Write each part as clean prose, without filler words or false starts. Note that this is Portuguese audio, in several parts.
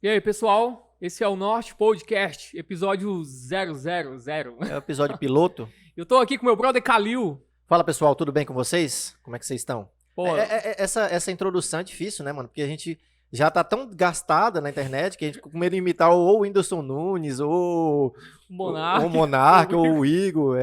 E aí, pessoal? Esse é o Norte Podcast, episódio 000. É o episódio piloto. Eu tô aqui com meu brother Kalil. Fala, pessoal, tudo bem com vocês? Como é que vocês estão? Pô, Essa introdução é difícil, né, mano? Porque a gente já tá tão gastada na internet que a gente fica com medo de imitar ou o Whindersson Nunes, ou Monark. o Monark, ou o Igor.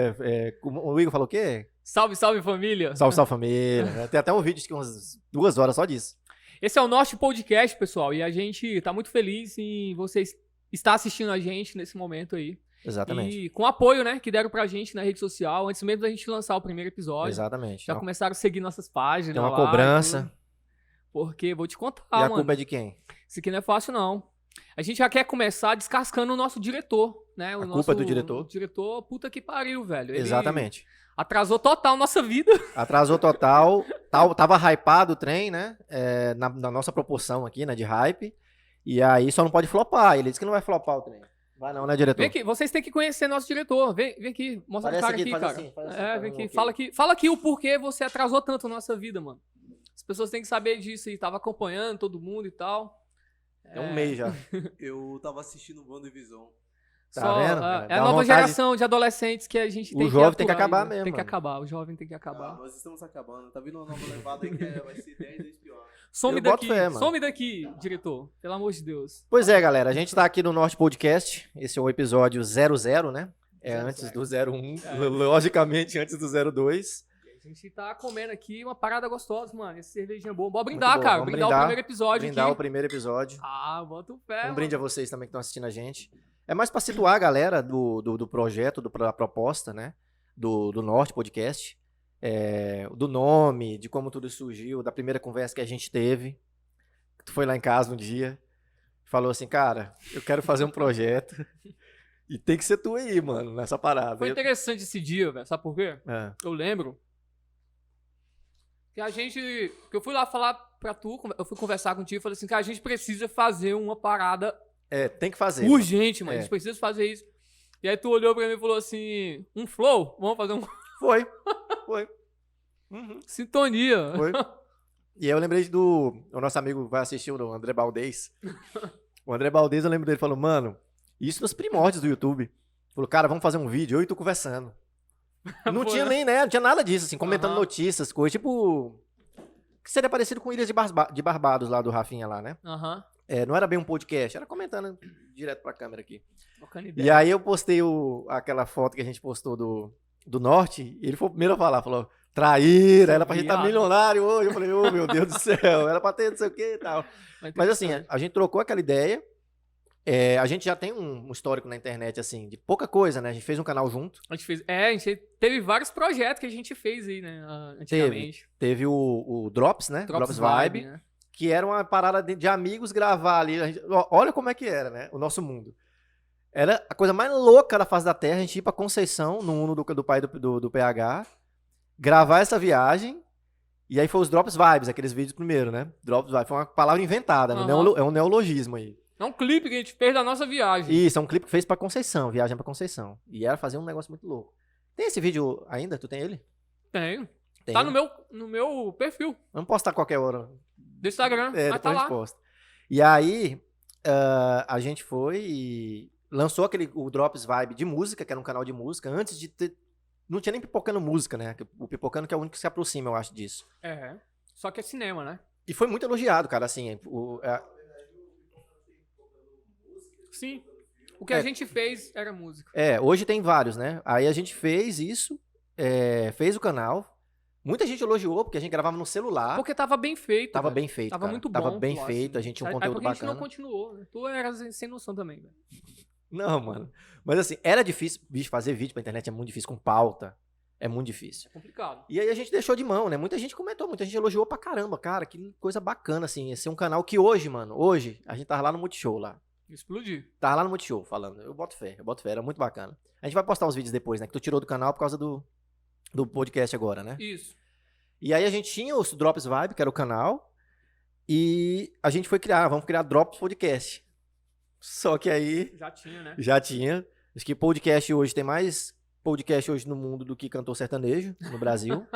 O Igor falou o quê? Salve, salve, família. Salve, salve, família. Né? Tem até um vídeo de umas 2 horas só disso. Esse é o Norte Podcast, pessoal, e a gente tá muito feliz em vocês estar assistindo a gente nesse momento aí. Exatamente. E com apoio, né, que deram pra gente na rede social, antes mesmo da gente lançar o primeiro episódio. Exatamente. Já começaram a seguir nossas páginas Tem uma lá, cobrança. porque, vou te contar, E a mano. culpa é de quem? Isso aqui não é fácil, não. A gente já quer começar descascando o nosso diretor, né? A culpa é do diretor? O diretor, puta que pariu, velho. Ele Exatamente. atrasou total nossa vida. Atrasou total. Tava hypado o trem, né? Na nossa proporção aqui, né? De hype. E aí só não pode flopar. Ele disse que não vai flopar o trem. Vai não, né, diretor? Vem aqui, vocês têm que conhecer nosso diretor. Vem aqui, mostra a Parece cara aqui, aqui, faz cara. assim, faz assim, É, faz vem um aqui, ok. fala aqui o porquê você atrasou tanto a nossa vida, mano. As pessoas têm que saber disso e tava acompanhando todo mundo e tal. É um mês já. Eu tava assistindo WandaVision. Tá vendo, cara? É Dá a uma nova vontade- geração de adolescentes que a gente O tem jovem tem que aturar acabar ainda. mesmo, Tem que mano. acabar, o jovem tem que acabar. Nós estamos acabando. Tá vindo uma nova levada aí que vai ser 10 vezes pior. Some Eu boto daqui, fé, mano. some daqui, diretor. Pelo amor de Deus. Pois é, galera. A gente tá aqui no Norte Podcast. Esse é o episódio 00, né? É 00. antes do 01. Logicamente, antes do 02. A gente tá comendo aqui uma parada gostosa, mano. Essa cervejinha boa. Bora brindar, Muito bom. cara. Vamos Brindar o brindar. primeiro episódio Brindar o aqui. primeiro episódio. Ah, bota o pé, Um brinde a vocês também que estão assistindo a gente. É mais pra situar a galera do projeto, da proposta, né? Do Norte Podcast. Do nome, de como tudo surgiu, da primeira conversa que a gente teve. Tu foi lá em casa um dia, falou assim, cara, eu quero fazer um projeto e tem que ser tu aí, mano, nessa parada. Foi interessante esse dia, velho. Sabe por quê? Eu lembro que que eu fui lá falar pra tu, eu fui conversar contigo e falei assim, cara, a gente precisa fazer uma parada Tem que fazer. urgente, mano. É. A gente precisa fazer isso. E aí tu olhou pra mim e falou assim, um flow? Vamos fazer um Foi. Uhum, sintonia. foi. E aí eu lembrei o nosso amigo vai assistir, o André Baldez. O André Baldez, eu lembro dele, falou, mano, isso nos primórdios do YouTube. Falou, cara, vamos fazer um vídeo, eu e tu conversando. Não Foi, tinha né? nem, né? Não tinha nada disso, assim, comentando Aham. notícias, coisas, tipo... Que seria parecido com Ilhas de Barbados lá, do Rafinha lá, né? Aham. Não era bem um podcast, era comentando direto pra câmera aqui. Trocando E ideia. aí eu postei aquela foto que a gente postou do Norte, e ele foi o primeiro a falar, falou, traíra, era pra gente estar Viado. milionário hoje. Eu falei, ô meu Deus do céu, era pra ter não sei o que e tal. Mas assim, a gente trocou aquela ideia, a gente já tem um histórico na internet, assim, de pouca coisa, né? A gente fez um canal junto, a gente teve vários projetos que a gente fez aí, né? Antigamente. teve o Drops, né? Drops Vibe, né? Que era uma parada de amigos gravar ali. Olha como é que era, né? O nosso mundo. Era a coisa mais louca da face da Terra, a gente ir pra Conceição, no Uno do pai do PH, gravar essa viagem, e aí foi os Drops Vibes, aqueles vídeos primeiro, né? Drops Vibes, foi uma palavra inventada, né? Aham. É um neologismo aí. É um clipe que a gente fez da nossa viagem. Isso, é um clipe que fez pra Conceição, viagem pra Conceição. E era fazer um negócio muito louco. Tem esse vídeo ainda? Tu tem ele? Tenho. Tem. Tá no meu perfil Vamos postar qualquer hora. do Instagram. Mas Depois tá a gente lá. posta. E aí, a gente foi e lançou o Drops Vibe de música, que era um canal de música, antes de ter... Não tinha nem Pipocando Música, né? O Pipocando que é o único que se aproxima, eu acho, disso. É. Só que é cinema, né? E foi muito elogiado, cara, assim. Sim. O que a gente fez era música. Hoje tem vários, né? Aí a gente fez isso, fez o canal. Muita gente elogiou, porque a gente gravava no celular. Porque tava bem feito. Tava velho. bem feito, Tava cara. muito bom. Tava bem eu acho. feito, a gente tinha um Aí conteúdo porque a gente não bacana. continuou, né? Tu era sem noção também, velho. Não, mano. Mas assim, era difícil, bicho, fazer vídeo pra internet é muito difícil, com pauta. É muito difícil. É complicado. E aí a gente deixou de mão, né? Muita gente comentou, muita gente elogiou pra caramba, cara. Que coisa bacana, assim. Esse é um canal que hoje, mano, a gente tava lá no Multishow lá. Explodir. Tava lá no Multishow falando. Eu boto fé, era muito bacana. A gente vai postar uns vídeos depois, né? Que tu tirou do canal por causa do podcast agora, né? Isso. E aí a gente tinha os Drops Vibe, que era o canal. E a gente foi vamos criar Drops Podcast. Só que aí Já tinha, né? já tinha. Acho que podcast hoje tem mais podcast hoje no mundo do que cantor sertanejo no Brasil.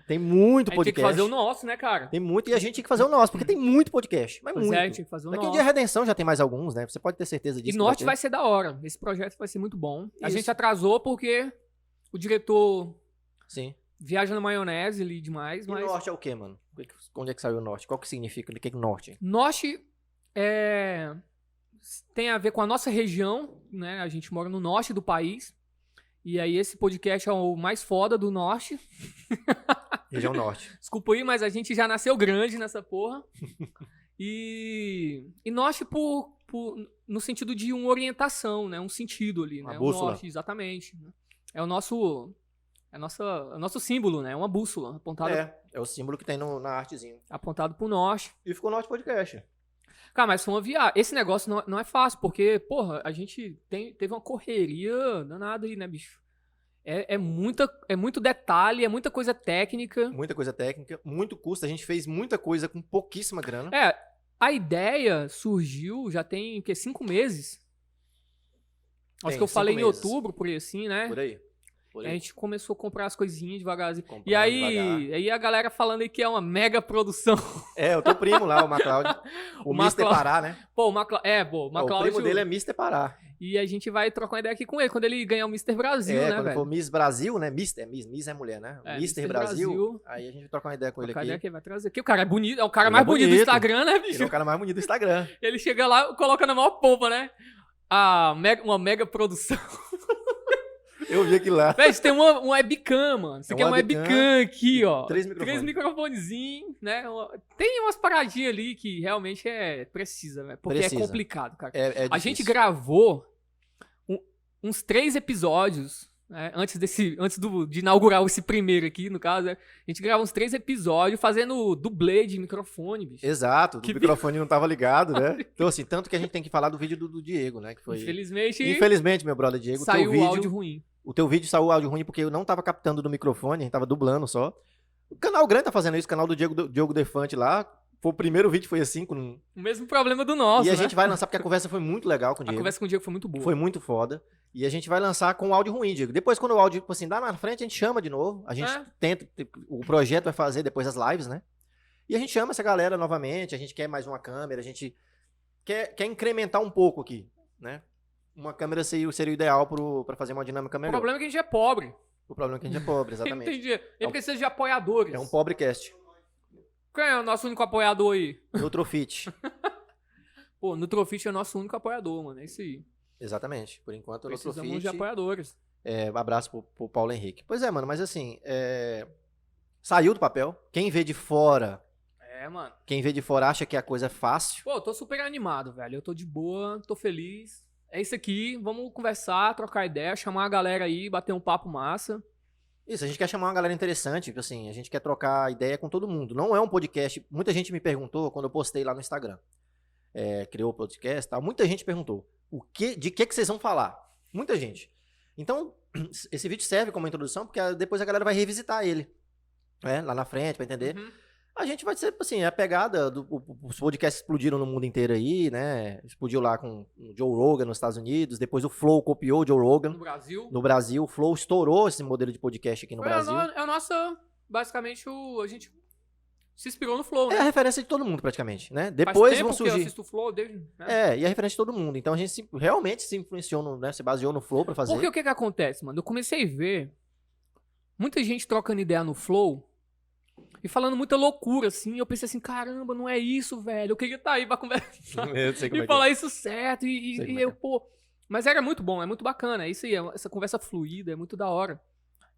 Tem muito A gente podcast. tem que fazer o nosso, né, cara? Tem muito, e a gente tem que fazer o nosso, porque tem muito podcast. Mas Pois muito. é, a gente tem que fazer o Daqui um nosso. dia a Redenção já tem mais alguns, né? Você pode ter certeza E disso. Norte vai ser da hora. Esse projeto vai ser muito bom. A Isso. gente atrasou porque o diretor Sim. viaja na maionese ali demais, E mas... Norte é o quê, mano? Onde é que saiu o Norte? Qual que significa? O que é Norte? Norte tem a ver com a nossa região, né? A gente mora no norte do país. E aí esse podcast é o mais foda do norte. Região Norte. Desculpa aí, mas a gente já nasceu grande nessa porra. E norte no sentido de uma orientação, né? Um sentido ali, Uma né? bússola. O norte, exatamente. É o nosso símbolo, né? Uma bússola É o símbolo que tem na artezinha. apontado pro norte. E ficou Norte Podcast. Cara, mas foi uma viagem. Esse negócio não é fácil, porque, porra, a gente teve uma correria danada aí, né, bicho? É muito detalhe, é muita coisa técnica. Muita coisa técnica, muito custo. A gente fez muita coisa com pouquíssima grana. A ideia surgiu já tem, 5 meses? Acho Tem, que eu 5 falei em meses. outubro, por aí assim, né? Por aí. A gente começou a comprar as coisinhas devagarzinho. Comprando E devagar. aí a galera falando aí que é uma mega produção. É, o teu primo lá, o MacLeod. O O Mr. MacLeod. Pará, né? Pô, o MacLeod. O primo dele é Mr. Pará. E a gente vai trocar uma ideia aqui com ele, quando ele ganhar o Mr. Brasil, né, Quando velho? for Miss Brasil, né? Miss é mulher, né? É, Mr. Mr. Brasil, Brasil. aí a gente vai trocar uma ideia com ele Trocar aqui. ideia que ele vai trazer. Porque o cara é bonito, é o cara Ele mais é bonito do bonito. Instagram, né, Ele bicho? é o cara mais bonito do Instagram. Ele chega lá, coloca na maior pompa, né? Uma mega produção. Eu vi aquilo lá. Véi, você tem uma webcam, mano. Você É quer uma uma webcam webcam aqui, ó. 3 microfones. 3 microfonezinhos, né? Tem umas paradinhas ali que realmente precisa, né? Porque Precisa. é complicado, cara. É A difícil. gente gravou uns 3 episódios, né? Antes de inaugurar esse primeiro aqui, no caso, né? A gente gravou uns 3 episódios fazendo dublê de microfone, bicho. Exato, o Que microfone não tava ligado, né? Então, assim, tanto que a gente tem que falar do vídeo do Diego, né? Que foi... Infelizmente, meu brother Diego, saiu teu vídeo, o áudio ruim. o teu vídeo saiu o áudio ruim porque eu não tava captando do microfone, a gente tava dublando só. O canal grande tá fazendo isso, o canal do Diogo Defante lá. Foi o primeiro vídeo, foi assim, com... O mesmo problema do nosso, E a né? gente vai lançar, porque a conversa foi muito legal com o A Diego. conversa com o Diego foi muito boa. Foi muito foda. E a gente vai lançar com o áudio ruim, Diego. Depois, quando o áudio, tipo assim, dá na frente, a gente chama de novo. A gente tenta, o projeto vai fazer depois as lives, né? E a gente chama essa galera novamente, a gente quer mais uma câmera, a gente quer incrementar um pouco aqui, né? Uma câmera seria o ideal pra fazer uma dinâmica O melhor. problema é que a gente é pobre. O problema é que a gente é pobre, Ele não exatamente. tem dinheiro. Ele precisa de apoiadores. É um pobrecast. Quem é o nosso único apoiador aí? Nutrofit. Pô, Nutrofit é o nosso único apoiador, mano. É isso aí. Exatamente. Por enquanto, o Precisamos Nutrofit... de apoiadores. Abraço pro Paulo Henrique. Pois é, mano, mas assim, saiu do papel. Quem vê de fora Mano. Quem vê de fora acha que a coisa é fácil. Pô, eu tô super animado, velho. Eu tô de boa, tô feliz. É isso aqui, vamos conversar, trocar ideia, chamar a galera aí, bater um papo massa. Isso, a gente quer chamar uma galera interessante, tipo assim, a gente quer trocar ideia com todo mundo. Não é um podcast, muita gente me perguntou quando eu postei lá no Instagram. Criou o podcast e tal, muita gente perguntou, de que vocês vão falar? Muita gente. Então, esse vídeo serve como introdução, porque depois a galera vai revisitar ele, né, lá na frente, pra entender. Uhum. A gente vai ser, assim, a pegada, os podcasts explodiram no mundo inteiro aí, né, explodiu lá com o Joe Rogan nos Estados Unidos, depois o Flow copiou o Joe Rogan. No Brasil, o Flow estourou esse modelo de podcast aqui no Brasil. É a nossa, basicamente, a gente se inspirou no Flow, né? É a referência de todo mundo, praticamente, né? Faz Depois tempo vão que eu surgir... assisto o Flow desde... Né? E a referência de todo mundo. Então a gente realmente se influenciou, né? Se baseou no Flow pra fazer. Porque o que acontece, mano? Eu comecei a ver muita gente trocando ideia no Flow e falando muita loucura, assim. Eu pensei assim, caramba, não é isso, velho. Eu queria estar aí pra conversar Eu sei como e é falar isso certo. Sei como E é eu, pô... Mas era muito bom, é muito bacana. É isso aí, essa conversa fluida, é muito da hora.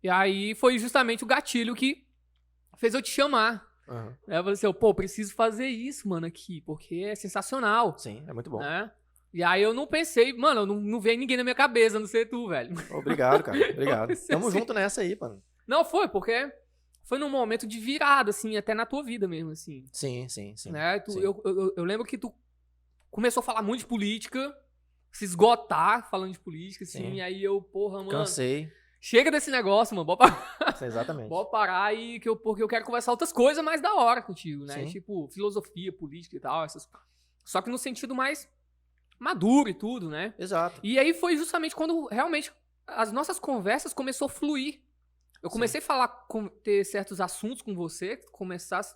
E aí foi justamente o gatilho que fez eu te chamar. Uhum. Aí eu falei assim, pô, preciso fazer isso, mano, aqui, porque é sensacional. Sim, é muito bom. Né? E aí eu não pensei, mano, eu não veio ninguém na minha cabeça, a não ser tu, velho. Obrigado, cara. Obrigado. Tamo assim. junto nessa aí, mano. Não, porque foi num momento de virada, assim, até na tua vida mesmo, assim. Sim. Né? Sim. Eu lembro que tu começou a falar muito de política, se esgotar falando de política, assim, Sim. e aí eu, porra, mano, Cansei. chega desse negócio, mano, bora parar. Exatamente. Bora parar porque eu quero conversar outras coisas mais da hora contigo, né? Sim. Tipo, filosofia, política e tal, só que no sentido mais maduro e tudo, né? Exato. E aí foi justamente quando realmente as nossas conversas começou a fluir. Eu comecei a falar, ter certos assuntos com você, começar a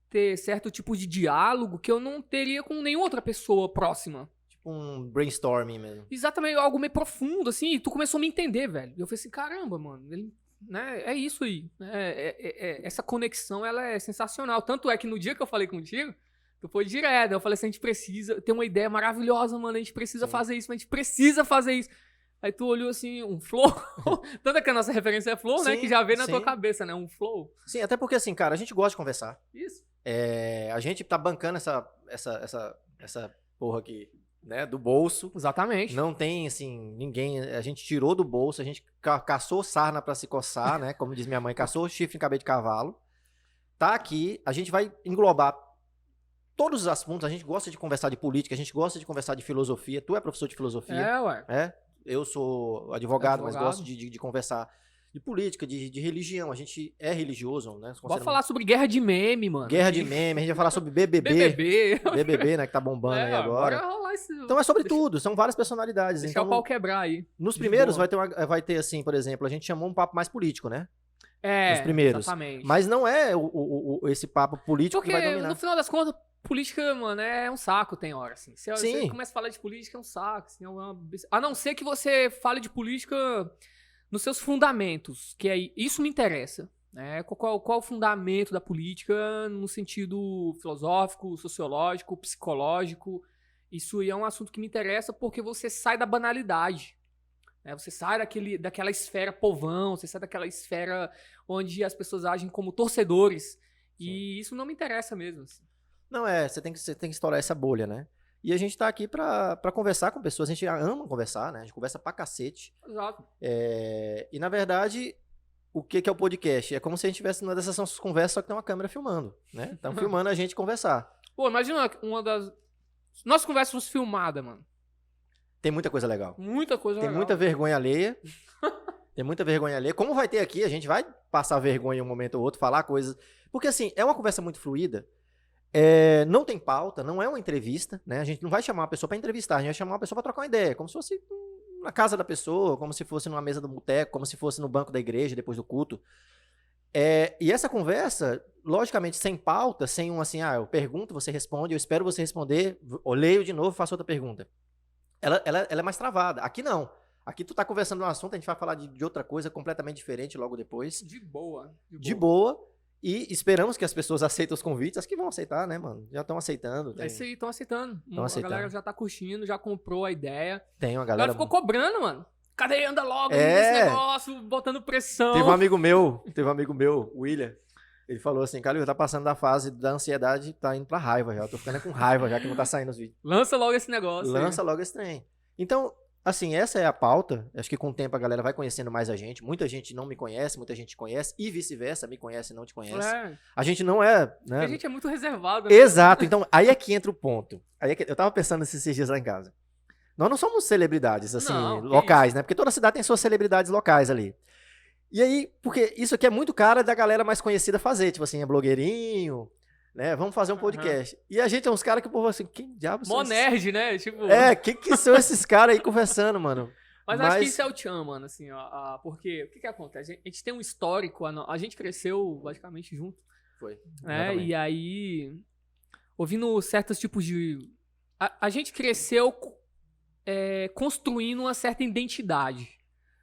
ter certo tipo de diálogo que eu não teria com nenhuma outra pessoa próxima. Tipo um brainstorming mesmo. Exatamente, algo meio profundo, assim, e tu começou a me entender, velho. E eu falei assim, caramba, mano, né, é isso aí. Essa conexão, ela é sensacional. Tanto é que no dia que eu falei contigo, tu foi direto. Eu falei assim, a gente precisa, tem uma ideia maravilhosa, mano, a gente precisa fazer isso, a gente precisa fazer isso. Aí tu olhou assim, um flow. Tanto é que a nossa referência é flow, né? Que já veio na tua cabeça, né? Um flow. Sim, até porque assim, cara, a gente gosta de conversar. Isso. A gente tá bancando essa porra aqui, né? Do bolso. Exatamente. Não tem, assim, ninguém. A gente tirou do bolso, a gente caçou sarna pra se coçar, né? Como diz minha mãe, caçou chifre em cabelo de cavalo. Tá aqui, a gente vai englobar todos os assuntos. A gente gosta de conversar de política, a gente gosta de conversar de filosofia. Tu é professor de filosofia. Ué. Eu sou advogado, mas gosto de conversar de política, de religião. A gente é religioso, né? Bora falar sobre guerra de meme, mano. Guerra de meme, a gente vai falar sobre BBB, né? Que tá bombando aí agora. Bora rolar isso. Então é sobre tudo, são várias personalidades. Deixar o pau quebrar aí. Nos primeiros vai ter assim, por exemplo, a gente chamou um papo mais político, né? Nos primeiros. Exatamente. Mas não é esse papo político que vai dominar. Porque, no final das contas, política, mano, é um saco, tem hora, assim. Sim. Você começa a falar de política, é um saco. Assim, a não ser que você fale de política nos seus fundamentos, que isso me interessa. Né? Qual o fundamento da política no sentido filosófico, sociológico, psicológico. Isso é um assunto que me interessa porque você sai da banalidade. Né? Você sai daquela esfera povão, você sai daquela esfera onde as pessoas agem como torcedores. Sim. E isso não me interessa mesmo, assim. Não, você tem que estourar essa bolha, né? E a gente tá aqui pra conversar com pessoas, a gente ama conversar, né? A gente conversa pra cacete. Exato. E na verdade, o que é o podcast? É como se a gente estivesse numa dessas nossas conversas, só que tem uma câmera filmando, né? Estão filmando a gente conversar. Pô, imagina uma das... Nossas conversas fossem filmadas, mano. Tem muita coisa legal. Muita coisa legal. Tem muita vergonha alheia. Tem muita vergonha alheia. Como vai ter aqui, a gente vai passar vergonha em um momento ou outro, falar coisas... Porque assim, é uma conversa muito fluida. Não tem pauta, não é uma entrevista, né? A gente não vai chamar uma pessoa para entrevistar, a gente vai chamar uma pessoa para trocar uma ideia, como se fosse na casa da pessoa, como se fosse numa mesa do boteco, como se fosse no banco da igreja depois do culto. E essa conversa, logicamente, sem pauta, sem um assim, eu pergunto, você responde, eu espero você responder, eu leio de novo, faço outra pergunta. Ela é mais travada. Aqui não. Aqui tu tá conversando de um assunto, a gente vai falar de outra coisa completamente diferente logo depois. De boa. De boa. E esperamos que as pessoas aceitem os convites. As que vão aceitar, né, mano? Já estão aceitando. É isso aí, estão aceitando. A galera já tá curtindo, já comprou a ideia. Tem uma A galera... galera ficou cobrando, mano. Cadê? Anda logo nesse negócio, botando pressão. Teve um amigo meu, o William. Ele falou assim, Calil, tá passando da fase da ansiedade, tá indo pra raiva já. Eu tô ficando com raiva já que não tá saindo os vídeos. Lança logo esse negócio. Lança logo esse trem. Então... Assim, essa é a pauta. Acho que com o tempo a galera vai conhecendo mais a gente. Muita gente não me conhece, muita gente conhece. E vice-versa, me conhece e não te conhece. A gente não é... Né? Porque a gente é muito reservado. Né? Exato. Então, aí é que entra o ponto. Eu tava pensando esses dias lá em casa. Nós não somos celebridades, assim, locais, né? Porque toda cidade tem suas celebridades locais ali. E aí, porque isso aqui é muito cara da galera mais conhecida fazer. Tipo assim, é blogueirinho... Né? Vamos fazer um podcast. E a gente é uns caras que o povo assim, quem diabo são esses... nerd, né? Tipo... que são esses caras aí conversando, mano? Mas acho que isso é o tchan, mano, assim, ó. Porque, o que acontece? A gente tem um histórico, a gente cresceu basicamente junto. Foi. Né? E aí, ouvindo certos tipos de... A gente cresceu construindo uma certa identidade.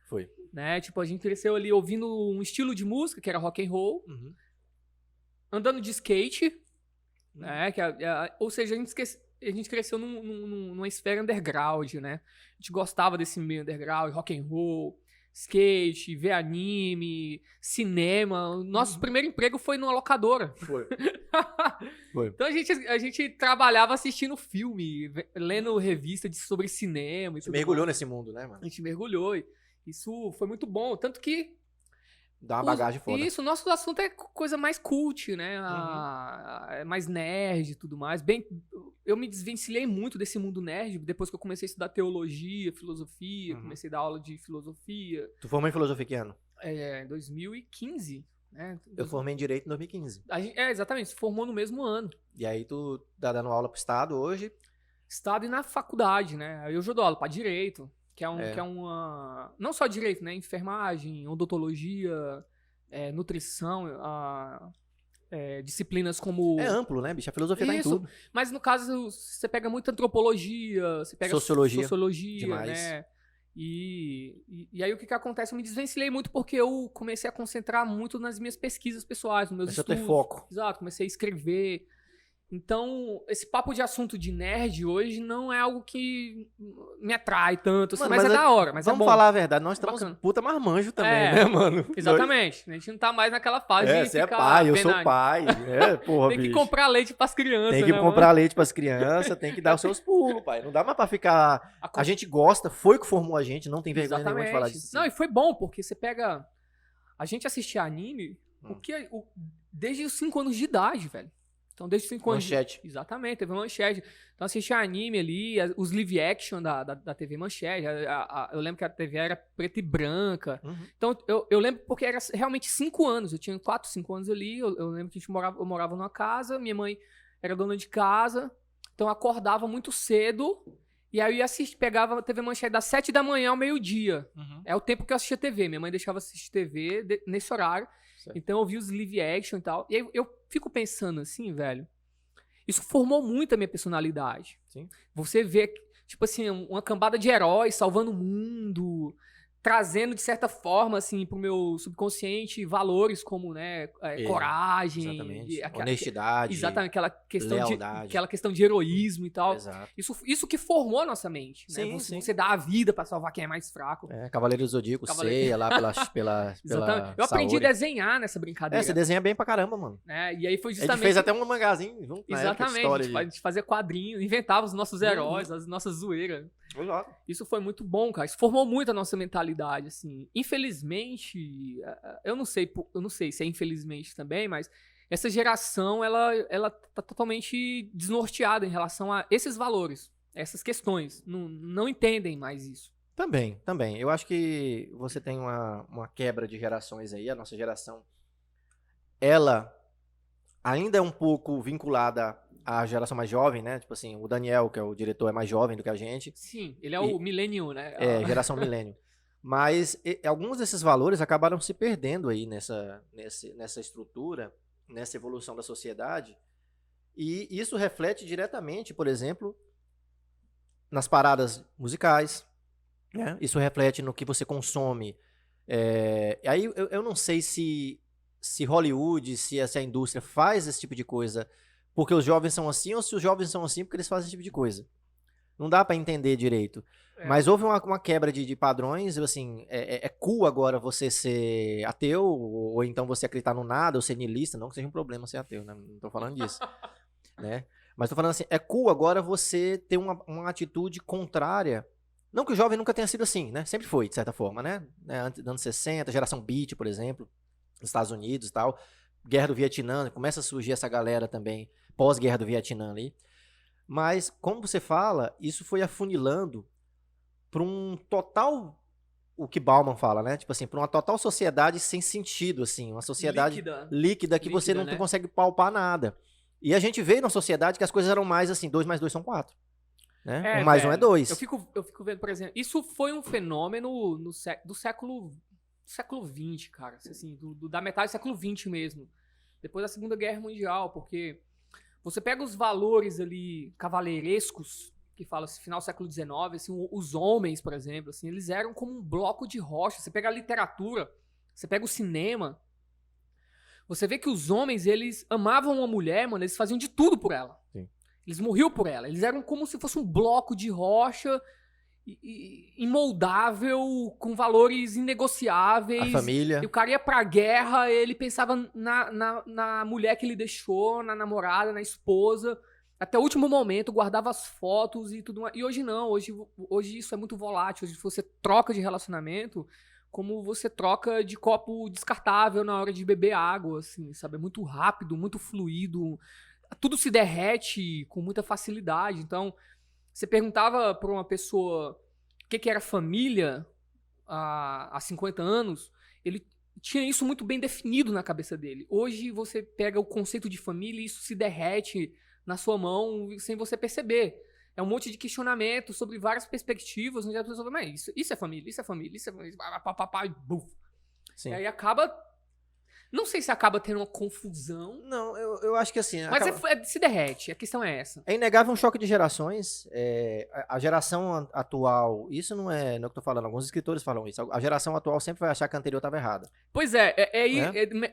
Foi. Né? Tipo, a gente cresceu ali ouvindo um estilo de música, que era rock and roll. Uhum. Andando de skate, né? Ou seja, a gente cresceu numa esfera underground, né? A gente gostava desse meio underground, rock and roll, skate, ver anime, cinema. Nosso primeiro emprego foi numa locadora. Foi. Então a gente trabalhava assistindo filme, lendo revista sobre cinema. A gente mergulhou nesse mundo, né, mano? A gente mergulhou. Isso foi muito bom. Tanto que dá uma bagagem foda. Isso, o nosso assunto é coisa mais cult, né? É mais nerd e tudo mais. Eu me desvencilhei muito desse mundo nerd depois que eu comecei a estudar teologia, filosofia, comecei a dar aula de filosofia. Tu formou em filosofia que ano? Em 2015, né? Eu formei em Direito em 2015. Exatamente, se formou no mesmo ano. E aí tu tá dando aula pro Estado hoje? Estado e na faculdade, né? Aí eu dou aula pra Direito. que é uma... Não só direito, né? Enfermagem, odontologia, nutrição, disciplinas como... É amplo, né, bicho? A filosofia tá em Isso, tudo. mas no caso, você pega muito antropologia, você pega Sociologia. sociologia, né? E aí o que acontece? Eu me desvencilhei muito porque eu comecei a concentrar muito nas minhas pesquisas pessoais, nos meus Esse é o teu estudos. foco. Exato, comecei a escrever. Então, esse papo de assunto de nerd hoje não é algo que me atrai tanto, assim, Mano, mas é da hora, mas é vamos bom. falar a verdade, nós estamos Bacana. puta marmanjo também, né, mano? Exatamente. A gente não tá mais naquela fase de Você é ficar pai, eu vendo sou anime. pai. Porra, Tem que bicho. comprar leite pras crianças, Tem que né, comprar mano? leite pras crianças, tem que dar os seus pulos, pai. Não dá mais pra ficar... A gente gosta, foi o que formou a gente, não tem vergonha nenhuma de falar disso. Não, e foi bom, porque você pega... A gente assistia anime desde os 5 anos de idade, velho. Então, desde os 5 anos... Manchete. Exatamente, teve manchete. Então, assistia anime ali, os live action da TV Manchete. Eu lembro que a TV era preta e branca. Uhum. Então, eu lembro porque era realmente 5 anos. Eu tinha 4, 5 anos ali. Eu lembro que eu morava numa casa, minha mãe era dona de casa. Então, eu acordava muito cedo. E aí eu ia assistir, pegava a TV Manchete das 7 da manhã ao meio-dia. Uhum. É o tempo que eu assistia TV. Minha mãe deixava assistir TV nesse horário. Certo. Então eu vi os live action e tal. E aí eu fico pensando assim, velho. Isso formou muito a minha personalidade. Sim. Você vê, tipo assim, uma cambada de heróis salvando o mundo, trazendo, de certa forma, assim, pro meu subconsciente valores como, né, coragem. Exatamente. Honestidade. Exatamente, lealdade. aquela questão de heroísmo e tal. Exato. Isso que formou a nossa mente, né? Sim, sim. Você dá a vida pra salvar quem é mais fraco. Cavaleiro do Zodíaco, Seiya lá pela Exatamente. Eu aprendi a desenhar nessa brincadeira. Você desenha bem pra caramba, mano. E aí foi A gente justamente... fez até um mangazinho junto na época de Exatamente, história. a gente fazia quadrinhos, inventava os nossos heróis, as nossas zoeiras. Exato. Isso foi muito bom, cara. Isso formou muito a nossa mentalidade, assim. Infelizmente, eu não sei se é infelizmente também, mas essa geração, ela tá totalmente desnorteada em relação a esses valores, essas questões. Não entendem mais isso. Também. Eu acho que você tem uma quebra de gerações aí. A nossa geração, ela ainda é um pouco vinculada à geração mais jovem, né? Tipo assim, o Daniel, que é o diretor, é mais jovem do que a gente. Sim, ele é o millennial, né? Geração milênio. Mas alguns desses valores acabaram se perdendo aí nessa estrutura, nessa evolução da sociedade. E isso reflete diretamente, por exemplo, nas paradas musicais, né? Isso reflete no que você consome. Aí eu não sei se Hollywood, se essa indústria faz esse tipo de coisa porque os jovens são assim, ou se os jovens são assim porque eles fazem esse tipo de coisa. Não dá pra entender direito. Mas houve uma quebra de padrões, assim, é cool agora você ser ateu, ou então você acreditar no nada, ou ser niilista, não que seja um problema ser ateu, né? Não tô falando disso, né? Mas tô falando assim, é cool agora você ter uma atitude contrária. Não que o jovem nunca tenha sido assim, né? Sempre foi, de certa forma, né? Antes dos anos 60, geração beat, por exemplo, nos Estados Unidos e tal. Guerra do Vietnã, começa a surgir essa galera também, pós-guerra do Vietnã ali. Mas, como você fala, isso foi afunilando para um total, o que Bauman fala, né? Tipo assim, para uma total sociedade sem sentido, assim, uma sociedade líquida que você não consegue palpar nada. E a gente veio numa sociedade que as coisas eram mais assim, 2 mais 2 são 4. Né? 1 mais 1 é 2. Eu fico vendo, por exemplo, isso foi um fenômeno do século XX, cara, assim, da metade do século XX mesmo, depois da Segunda Guerra Mundial, porque você pega os valores ali cavaleirescos, que fala assim, final do século XIX, assim, os homens, por exemplo, assim, eles eram como um bloco de rocha. Você pega a literatura, você pega o cinema, você vê que os homens, eles amavam uma mulher, mano, eles faziam de tudo por ela. Sim. Eles morriam por ela, eles eram como se fosse um bloco de rocha imoldável, com valores inegociáveis. A família. E o cara ia pra guerra, ele pensava na mulher que ele deixou, na namorada, na esposa, até o último momento, guardava as fotos e tudo mais. E hoje não, hoje isso é muito volátil, hoje você troca de relacionamento como você troca de copo descartável na hora de beber água, assim, sabe? É muito rápido, muito fluido, tudo se derrete com muita facilidade. Então, você perguntava pra uma pessoa o que era família há 50 anos, ele tinha isso muito bem definido na cabeça dele. Hoje você pega o conceito de família e isso se derrete na sua mão sem você perceber. É um monte de questionamento sobre várias perspectivas, onde a pessoa fala, mas isso é família, isso é família, isso é família, papapá, e buf. Sim. E aí acaba... Não sei se acaba tendo uma confusão, Não, eu acho que assim... mas se derrete, a questão é essa. É inegável um choque de gerações. A geração atual, isso não é o que eu tô falando, alguns escritores falam isso. A geração atual sempre vai achar que a anterior estava errada. Pois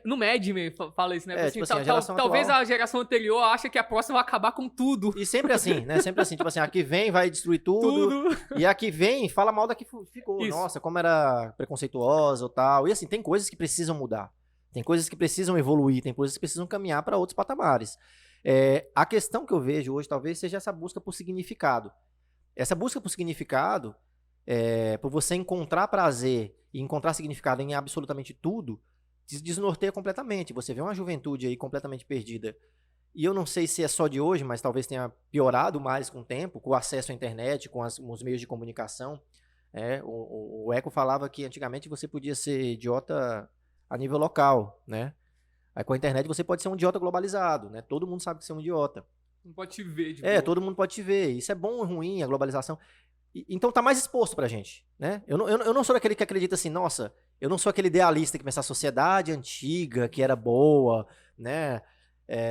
no Mad Men fala isso, né? Tipo assim, a geração talvez atual... a geração anterior ache que a próxima vai acabar com tudo. E sempre assim, né? Sempre assim, tipo assim, a que vem vai destruir tudo. E a que vem fala mal da que ficou. Isso. Nossa, como era preconceituosa ou tal. E assim, tem coisas que precisam mudar. Tem coisas que precisam evoluir, tem coisas que precisam caminhar para outros patamares. A questão que eu vejo hoje talvez seja essa busca por significado. Essa busca por significado, por você encontrar prazer e encontrar significado em absolutamente tudo, desnorteia completamente. Você vê uma juventude aí completamente perdida. E eu não sei se é só de hoje, mas talvez tenha piorado mais com o tempo, com o acesso à internet, com os meios de comunicação. O Eco falava que antigamente você podia ser idiota a nível local, né? Aí com a internet você pode ser um idiota globalizado, né? Todo mundo sabe que você é um idiota. Não pode te ver de boa. Todo mundo pode te ver. Isso é bom ou ruim, a globalização. Então tá mais exposto pra gente, né? Eu não sou daquele que acredita assim, nossa, eu não sou aquele idealista que pensa a sociedade antiga, que era boa, né?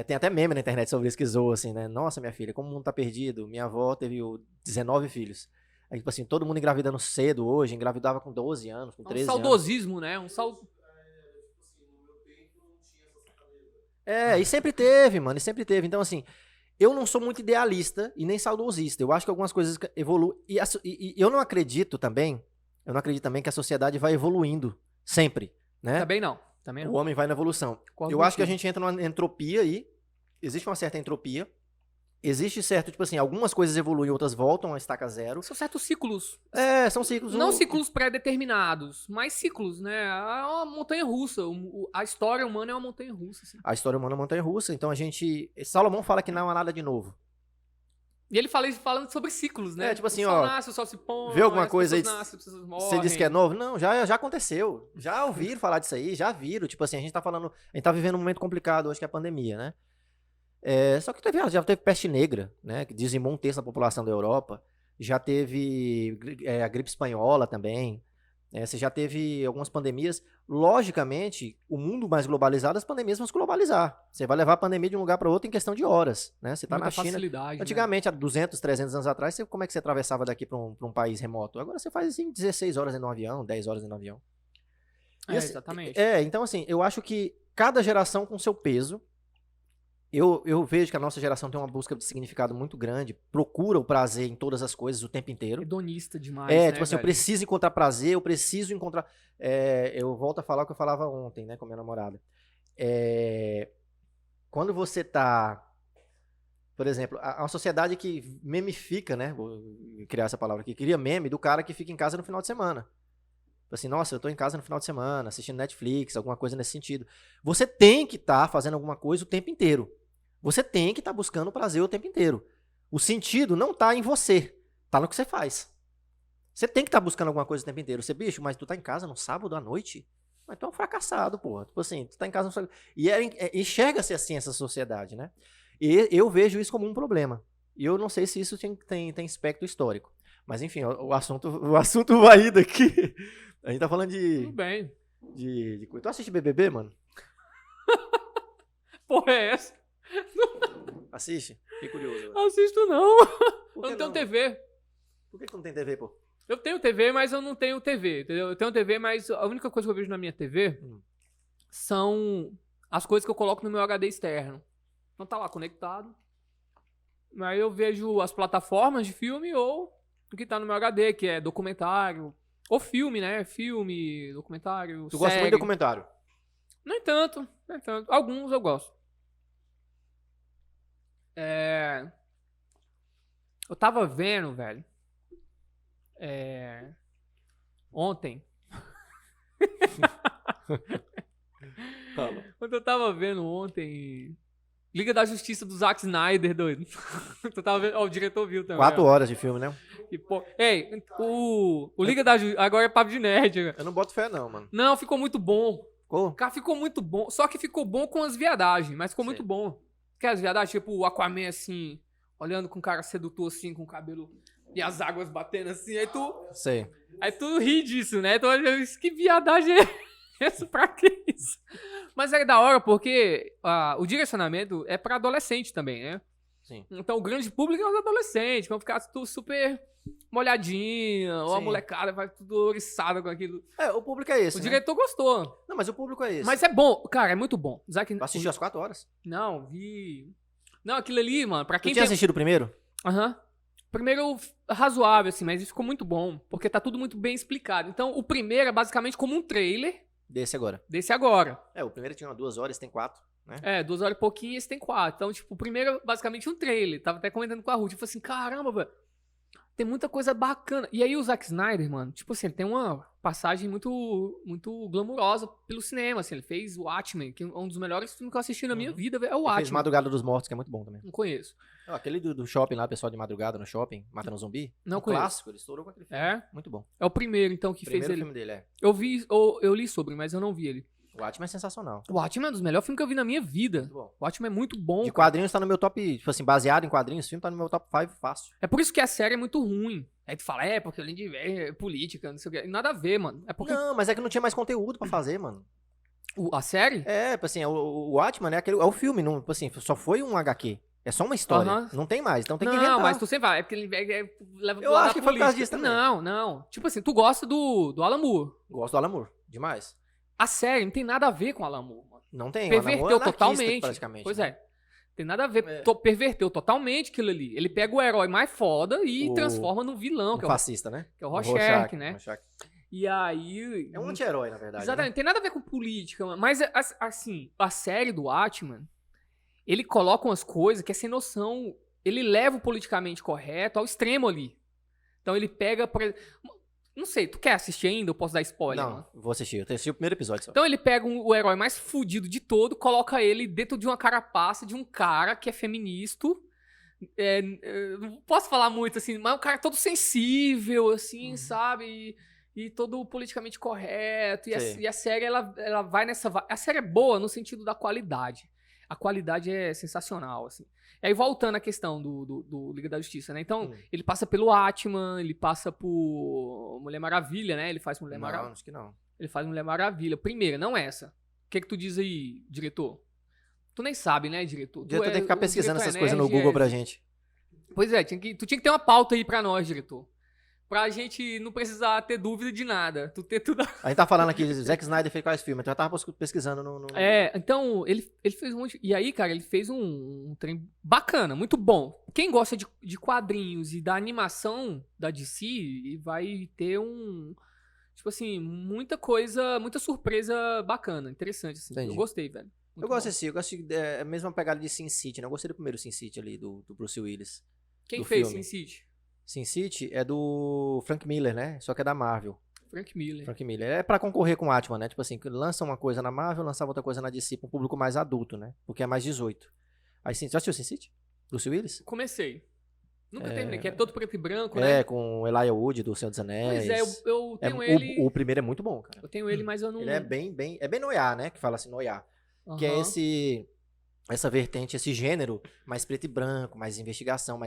Tem até meme na internet sobre isso que zoa, assim, né? Nossa, minha filha, como o mundo tá perdido. Minha avó teve 19 filhos. Aí, tipo assim, todo mundo engravidando cedo hoje, engravidava com 12 anos, com 13 anos. Um saudosismo, né? E sempre teve, mano, e sempre teve. Então, assim, eu não sou muito idealista e nem saudosista. Eu acho que algumas coisas evoluem. E eu não acredito também que a sociedade vai evoluindo sempre, né? Também não. O homem vai na evolução. Eu acho que a gente entra numa entropia aí. Existe uma certa entropia. Existe certo, tipo assim, algumas coisas evoluem, outras voltam a estaca zero. São certos ciclos. São ciclos. Não ciclos pré-determinados, mas ciclos, né? É uma montanha-russa. A história humana é uma montanha-russa. Assim. A história humana é uma montanha-russa. Então Salomão fala que não há nada de novo. E ele falando sobre ciclos, né? Tipo assim, o sol nasce, o sol se põe. Vê alguma coisa aí. Nascem, as pessoas morrem. Você diz que é novo? Não, já aconteceu. Já ouviram falar disso aí, já viram. Tipo assim, a gente tá vivendo um momento complicado hoje, que é a pandemia, né? Só que já teve peste negra, né? Que dizimou um terço da população da Europa. Já teve a gripe espanhola também. Você já teve algumas pandemias. Logicamente, o mundo mais globalizado, as pandemias vão se globalizar. Você vai levar a pandemia de um lugar para outro em questão de horas, né? Você tá na China. Antigamente, há 200, 300 anos atrás, como é que você atravessava daqui para um país remoto? Agora você faz assim 16 horas no avião, 10 horas no avião. Exatamente. Então assim, eu acho que cada geração com seu peso. Eu vejo que a nossa geração tem uma busca de significado muito grande, procura o prazer em todas as coisas o tempo inteiro. Hedonista demais, né, tipo assim, eu preciso encontrar prazer, eu preciso encontrar... eu volto a falar o que eu falava ontem, né, com a minha namorada. Quando você tá... Por exemplo, uma sociedade que memifica, né, vou criar essa palavra aqui, cria meme do cara que fica em casa no final de semana. Assim, nossa, eu tô em casa no final de semana, assistindo Netflix, alguma coisa nesse sentido. Você tem que estar fazendo alguma coisa o tempo inteiro. Você tem que estar buscando prazer o tempo inteiro. O sentido não tá em você, tá no que você faz. Você tem que estar buscando alguma coisa o tempo inteiro. Você, bicho, mas tu tá em casa no sábado à noite? Mas tu é um fracassado, porra. Tipo assim, tu tá em casa no sábado. E enxerga-se assim essa sociedade, né? E eu vejo isso como um problema. E eu não sei se isso tem aspecto histórico. Mas enfim, o assunto vai ir daqui. A gente tá falando de... Tudo bem. Tu assiste BBB, mano? Porra, é essa? Assiste? Fiquei curioso. Assisto não. Eu não tenho TV. Por que tu não tem TV, pô? Eu tenho TV, mas eu não tenho TV, entendeu? Eu tenho TV, mas a única coisa que eu vejo na minha TV são as coisas que eu coloco no meu HD externo. Então tá lá conectado. Aí eu vejo as plataformas de filme ou o que tá no meu HD, que é documentário. Ou filme, né? Filme, documentário, Tu gosta muito de documentário? Nem tanto. Alguns eu gosto. Eu tava vendo, velho. Ontem. Quando eu tava vendo ontem... Liga da Justiça do Zack Snyder, doido. Tu tava vendo... o diretor viu também. 4 horas de filme, né? E, pô, o Liga da Justiça... Agora é papo de nerd. Eu não boto fé não, mano. Não, ficou muito bom. Oh. Cara, ficou muito bom. Só que ficou bom com as viadagens, mas ficou muito bom. Porque as viadagens, tipo o Aquaman, assim... olhando com um cara sedutor assim, com o cabelo e as águas batendo assim, Sei. aí tu ri disso, né? Então, que viadagem é essa? Pra que isso? Mas é da hora porque o direcionamento é pra adolescente também, né? Sim. Então o grande público é os adolescentes, que vão ficar tudo super molhadinha, ou a Sim. molecada vai tudo ouriçada com aquilo. O público é esse, O né? diretor gostou. Não, mas o público é esse. Mas é bom, cara, é muito bom. Tu assistiu às 4 horas? Não, vi. Não, aquilo ali, mano, pra Tu quem tinha tem. assistido o primeiro? Aham. Primeiro, razoável, assim, mas ficou muito bom, porque tá tudo muito bem explicado. Então, o primeiro é basicamente como um trailer Desse agora. desse agora. O primeiro tinha 2 horas, tem 4, né? 2 horas e pouquinho e esse tem 4. Então, tipo, o primeiro é basicamente um trailer. Tava até comentando com a Ruth. Eu falei assim, caramba, velho. Tem muita coisa bacana. E aí o Zack Snyder, mano, tipo assim, ele tem uma passagem muito, muito glamurosa pelo cinema, assim. Ele fez o Watchmen, que é um dos melhores filmes que eu assisti na minha vida, velho. É o Ele fez Watchmen. Madrugada dos Mortos, que é muito bom também. Não conheço. Aquele do shopping lá, pessoal de madrugada no shopping, matando zumbi. Não um conheço. clássico, ele estourou com aquele filme. É? Muito bom. É o primeiro, então, que Primeiro fez ele. filme dele, é. Eu vi, eu li sobre, mas eu não vi ele. O Watchmen é sensacional. O Watchmen é um dos melhores filmes que eu vi na minha vida. Muito bom. O Watchmen é muito bom. De cara. quadrinhos tá no meu top, tipo assim, baseado em quadrinhos, o filme tá no meu top 5 fácil. É por isso que a série é muito ruim. Aí tu fala, porque além de ver política, não sei o quê. Nada a ver, mano. É porque Não, mas é que não tinha mais conteúdo pra fazer, mano. a série? Tipo assim, o Watchmen é o filme, não, tipo assim, só foi um HQ. É só uma história. Aham. Não tem mais, então tem que Não, inventar. mas tu sempre vai. É porque ele leva pro Eu lado acho da que foi por causa política. disso também. Não. Tipo assim, tu gosta do Alan Moore. Gosto do Alan Moore, demais. A série não tem nada a ver com o Alan Moore, mano. Não tem, o Alan Moore é Perverteu anarquista, totalmente. praticamente. Pois né? é. Tem nada a ver. É. Perverteu totalmente aquilo ali. Ele pega o herói mais foda e O- transforma no vilão, Um que é fascista, né? o Rorschach, né? Rorschach. E aí... É um anti-herói, na verdade. Exatamente, não tem nada a ver com política, mano. Mas, assim, a série do Watchmen, ele coloca umas coisas que é sem noção. Ele leva o politicamente correto ao extremo ali. Então ele pega, não sei, tu quer assistir ainda? Eu posso dar spoiler, Não, mano? vou assistir. Eu assisti o primeiro episódio só. Então ele pega o herói mais fudido de todo, coloca ele dentro de uma carapaça de um cara que é feminista. Não posso falar muito, assim, mas é um cara todo sensível, assim, sabe? E todo politicamente correto. Sei. E a série, ela vai nessa... A série é boa no sentido da qualidade. A qualidade é sensacional, assim. E aí, voltando à questão do Liga da Justiça, né? Então, ele passa pelo Watchman, ele passa por Mulher Maravilha, né? Ele faz Mulher Maravilha. Não, acho que não. Ele faz Mulher Maravilha. Primeira, não essa. O que tu diz aí, diretor? Tu nem sabe, né, diretor? O diretor tem que ficar o pesquisando diretor essas é coisas no nerd, Google pra gente. Pois é, tu tinha que ter uma pauta aí pra nós, diretor. Pra gente não precisar ter dúvida de nada. Tu ter tudo... A gente tá falando aqui, Zack Snyder fez quais filmes? Então eu tava pesquisando no... Então, ele fez um monte... E aí, cara, ele fez um trem bacana, muito bom. Quem gosta de quadrinhos e da animação da DC, vai ter tipo assim, muita coisa, muita surpresa bacana, interessante, assim. Entendi. Eu gostei, velho. Muito Eu gosto bom. assim, eu gosto a mesma pegada de Sin City, né? Eu gostei do primeiro Sin City ali, do Bruce Willis. Quem do fez filme. Sin City? Sin City é do Frank Miller, né? Só que é da Marvel. Frank Miller. Frank Miller. É pra concorrer com o Atman, né? Tipo assim, lança uma coisa na Marvel, lançava outra coisa na DC pra um público mais adulto, né? Porque é mais 18. Aí, já assistiu Sin City? Bruce Willis? Comecei. Nunca terminei, que é todo preto e branco, né? Com o Elijah Wood do Senhor dos Anéis. Pois é, eu tenho ele... O primeiro é muito bom, cara. Eu tenho ele, mas eu não... Ele é bem noir, né? Que fala assim, noir. Que é Aham. essa vertente, esse gênero mais preto e branco, mais investigação,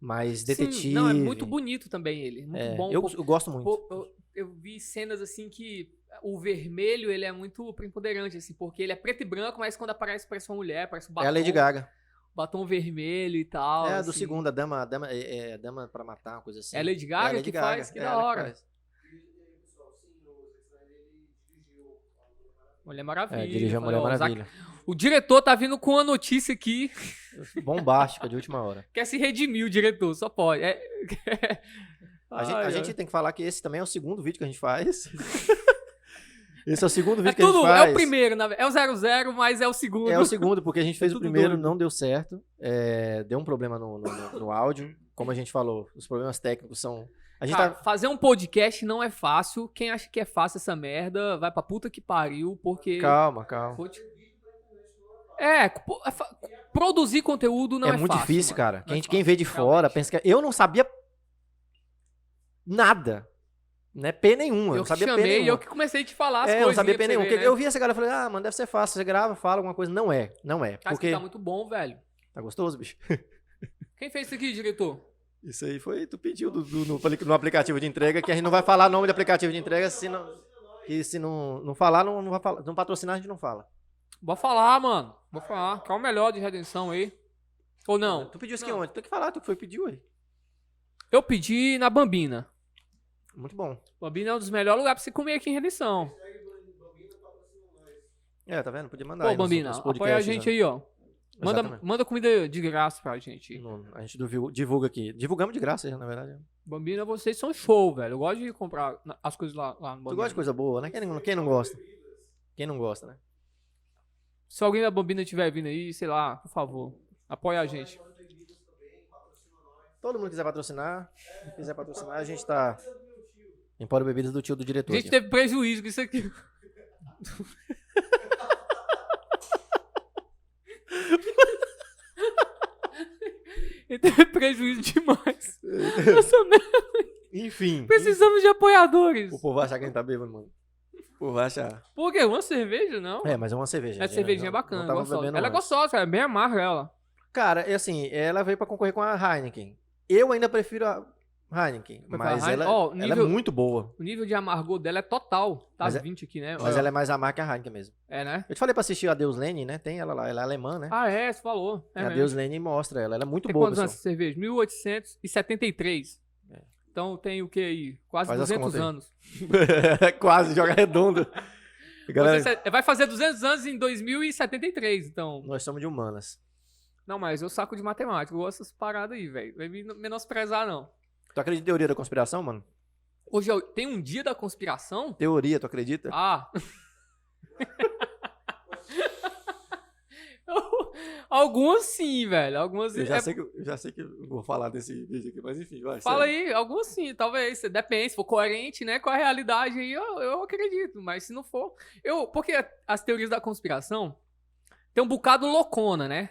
mais detetive. Sim, não, é muito bonito também ele. Muito bom. Eu gosto muito. Eu vi cenas assim que o vermelho, ele é muito preponderante, assim, porque ele é preto e branco, mas quando aparece parece uma mulher, parece um batom. É a Lady Gaga. Batom vermelho e tal. É a do assim. segundo, a Dama pra Matar, uma coisa assim. É a Lady Gaga Lady que Gaga, faz? Que é da ela que hora. faz. Mulher Maravilha. Dirigiu a Falei, Mulher ó, Maravilha. O diretor tá vindo com uma notícia aqui. Bombástica, de última hora. Quer se redimir o diretor, só pode. A gente tem que falar que esse também é o segundo vídeo que a gente faz. Esse é o segundo vídeo É que a gente tudo, faz. é o primeiro, é o 00, mas é o segundo. É o segundo, porque a gente fez o tudo primeiro, doido. não deu certo. Deu um problema no áudio. Como a gente falou, os problemas técnicos são... A gente Cara, tá... fazer um podcast não é fácil. Quem acha que é fácil essa merda, vai pra puta que pariu, porque... Calma. Produzir conteúdo não é muito fácil, difícil, mano. cara. Não é Quem vê de fácil, fora realmente. pensa que... Eu não sabia nada. Né? P nenhuma. Eu não que sabia P chamei e nenhuma. eu que comecei a te falar as coisas. Eu não sabia P nenhuma. Ver, né? Eu vi essa galera e falei, mano, deve ser fácil. Você grava, fala alguma coisa. Não é. Cara, Porque... isso tá muito bom, velho. Tá gostoso, bicho? Quem fez isso aqui, diretor? Isso aí foi, tu pediu no aplicativo de entrega, que a gente não vai falar o nome do aplicativo de entrega, se não falar, não vai falar, não patrocinar, a gente não fala. Vou falar, mano. Vou falar. Qual é o melhor de Redenção aí? Ou não? Tu pediu isso aqui onde? Tu tem que falar, tu que foi pediu aí. Eu pedi na Bambina. Muito bom. Bambina é um dos melhores lugares pra você comer aqui em Redenção. Tá vendo? Podia mandar Pô, aí nos Bambina, outros apoia a podcasts, gente né? aí, ó. Exatamente. Manda comida de graça pra gente. A gente divulga aqui. Divulgamos de graça, na verdade. Bambina, vocês são show, velho. Eu gosto de comprar as coisas lá no Bambina. Tu gosta de coisa boa, né? Quem não gosta? Quem não gosta, né? Se alguém da Bambina estiver vindo aí, sei lá, por favor, apoia a gente. Todo mundo quiser patrocinar, a gente tá... Empório Bebidas do tio do diretor. A gente aqui. teve prejuízo com isso aqui. Ele teve prejuízo demais. Nossa, merda. Enfim. Precisamos de apoiadores. O povo vai achar que a gente tá bêbado, mano. O povo vai achar. Por quê? Uma cerveja, não? Mas é uma cerveja. Essa cervejinha é bacana, Não tava gostosa. bebendo Ela é antes. gostosa, cara. É bem amarga ela. Cara, é assim, ela veio pra concorrer com a Heineken. Eu ainda prefiro a Heineken, Prefere a mas Heineken? ela, Ó, ela nível- é muito boa. O nível de amargor dela é total. Tá Mas é- 20 aqui, né? Mas ela é mais amarga que a Heineken mesmo. É, né? Eu te falei pra assistir a Deus Lenin, né? Tem ela lá, ela é alemã, né? Ah, é, você falou. É a mesmo. Deus Lenin mostra ela é muito Tem boa, quantos anos pessoal. essa cerveja? 1873. É. Então tem o que aí? Quase Faz as 200 contas aí. anos. Quase, joga redondo. Galera, Vai fazer 200 anos em 2073, então. nós somos de humanas. Não, mas eu saco de matemática. Eu gosto dessas paradas aí, velho. Vai me menosprezar, não. Tu acredita em teoria da conspiração, mano? Hoje tem um dia da conspiração? Teoria, tu acredita? Ah. Algumas sim, velho. Algumas Eu já sei que eu vou falar desse vídeo aqui, mas enfim, vai. Fala sério. aí, algumas sim, talvez. Depende, se for coerente, né, com a realidade aí, eu acredito. Mas se não for. Porque as teorias da conspiração tem um bocado loucona, né?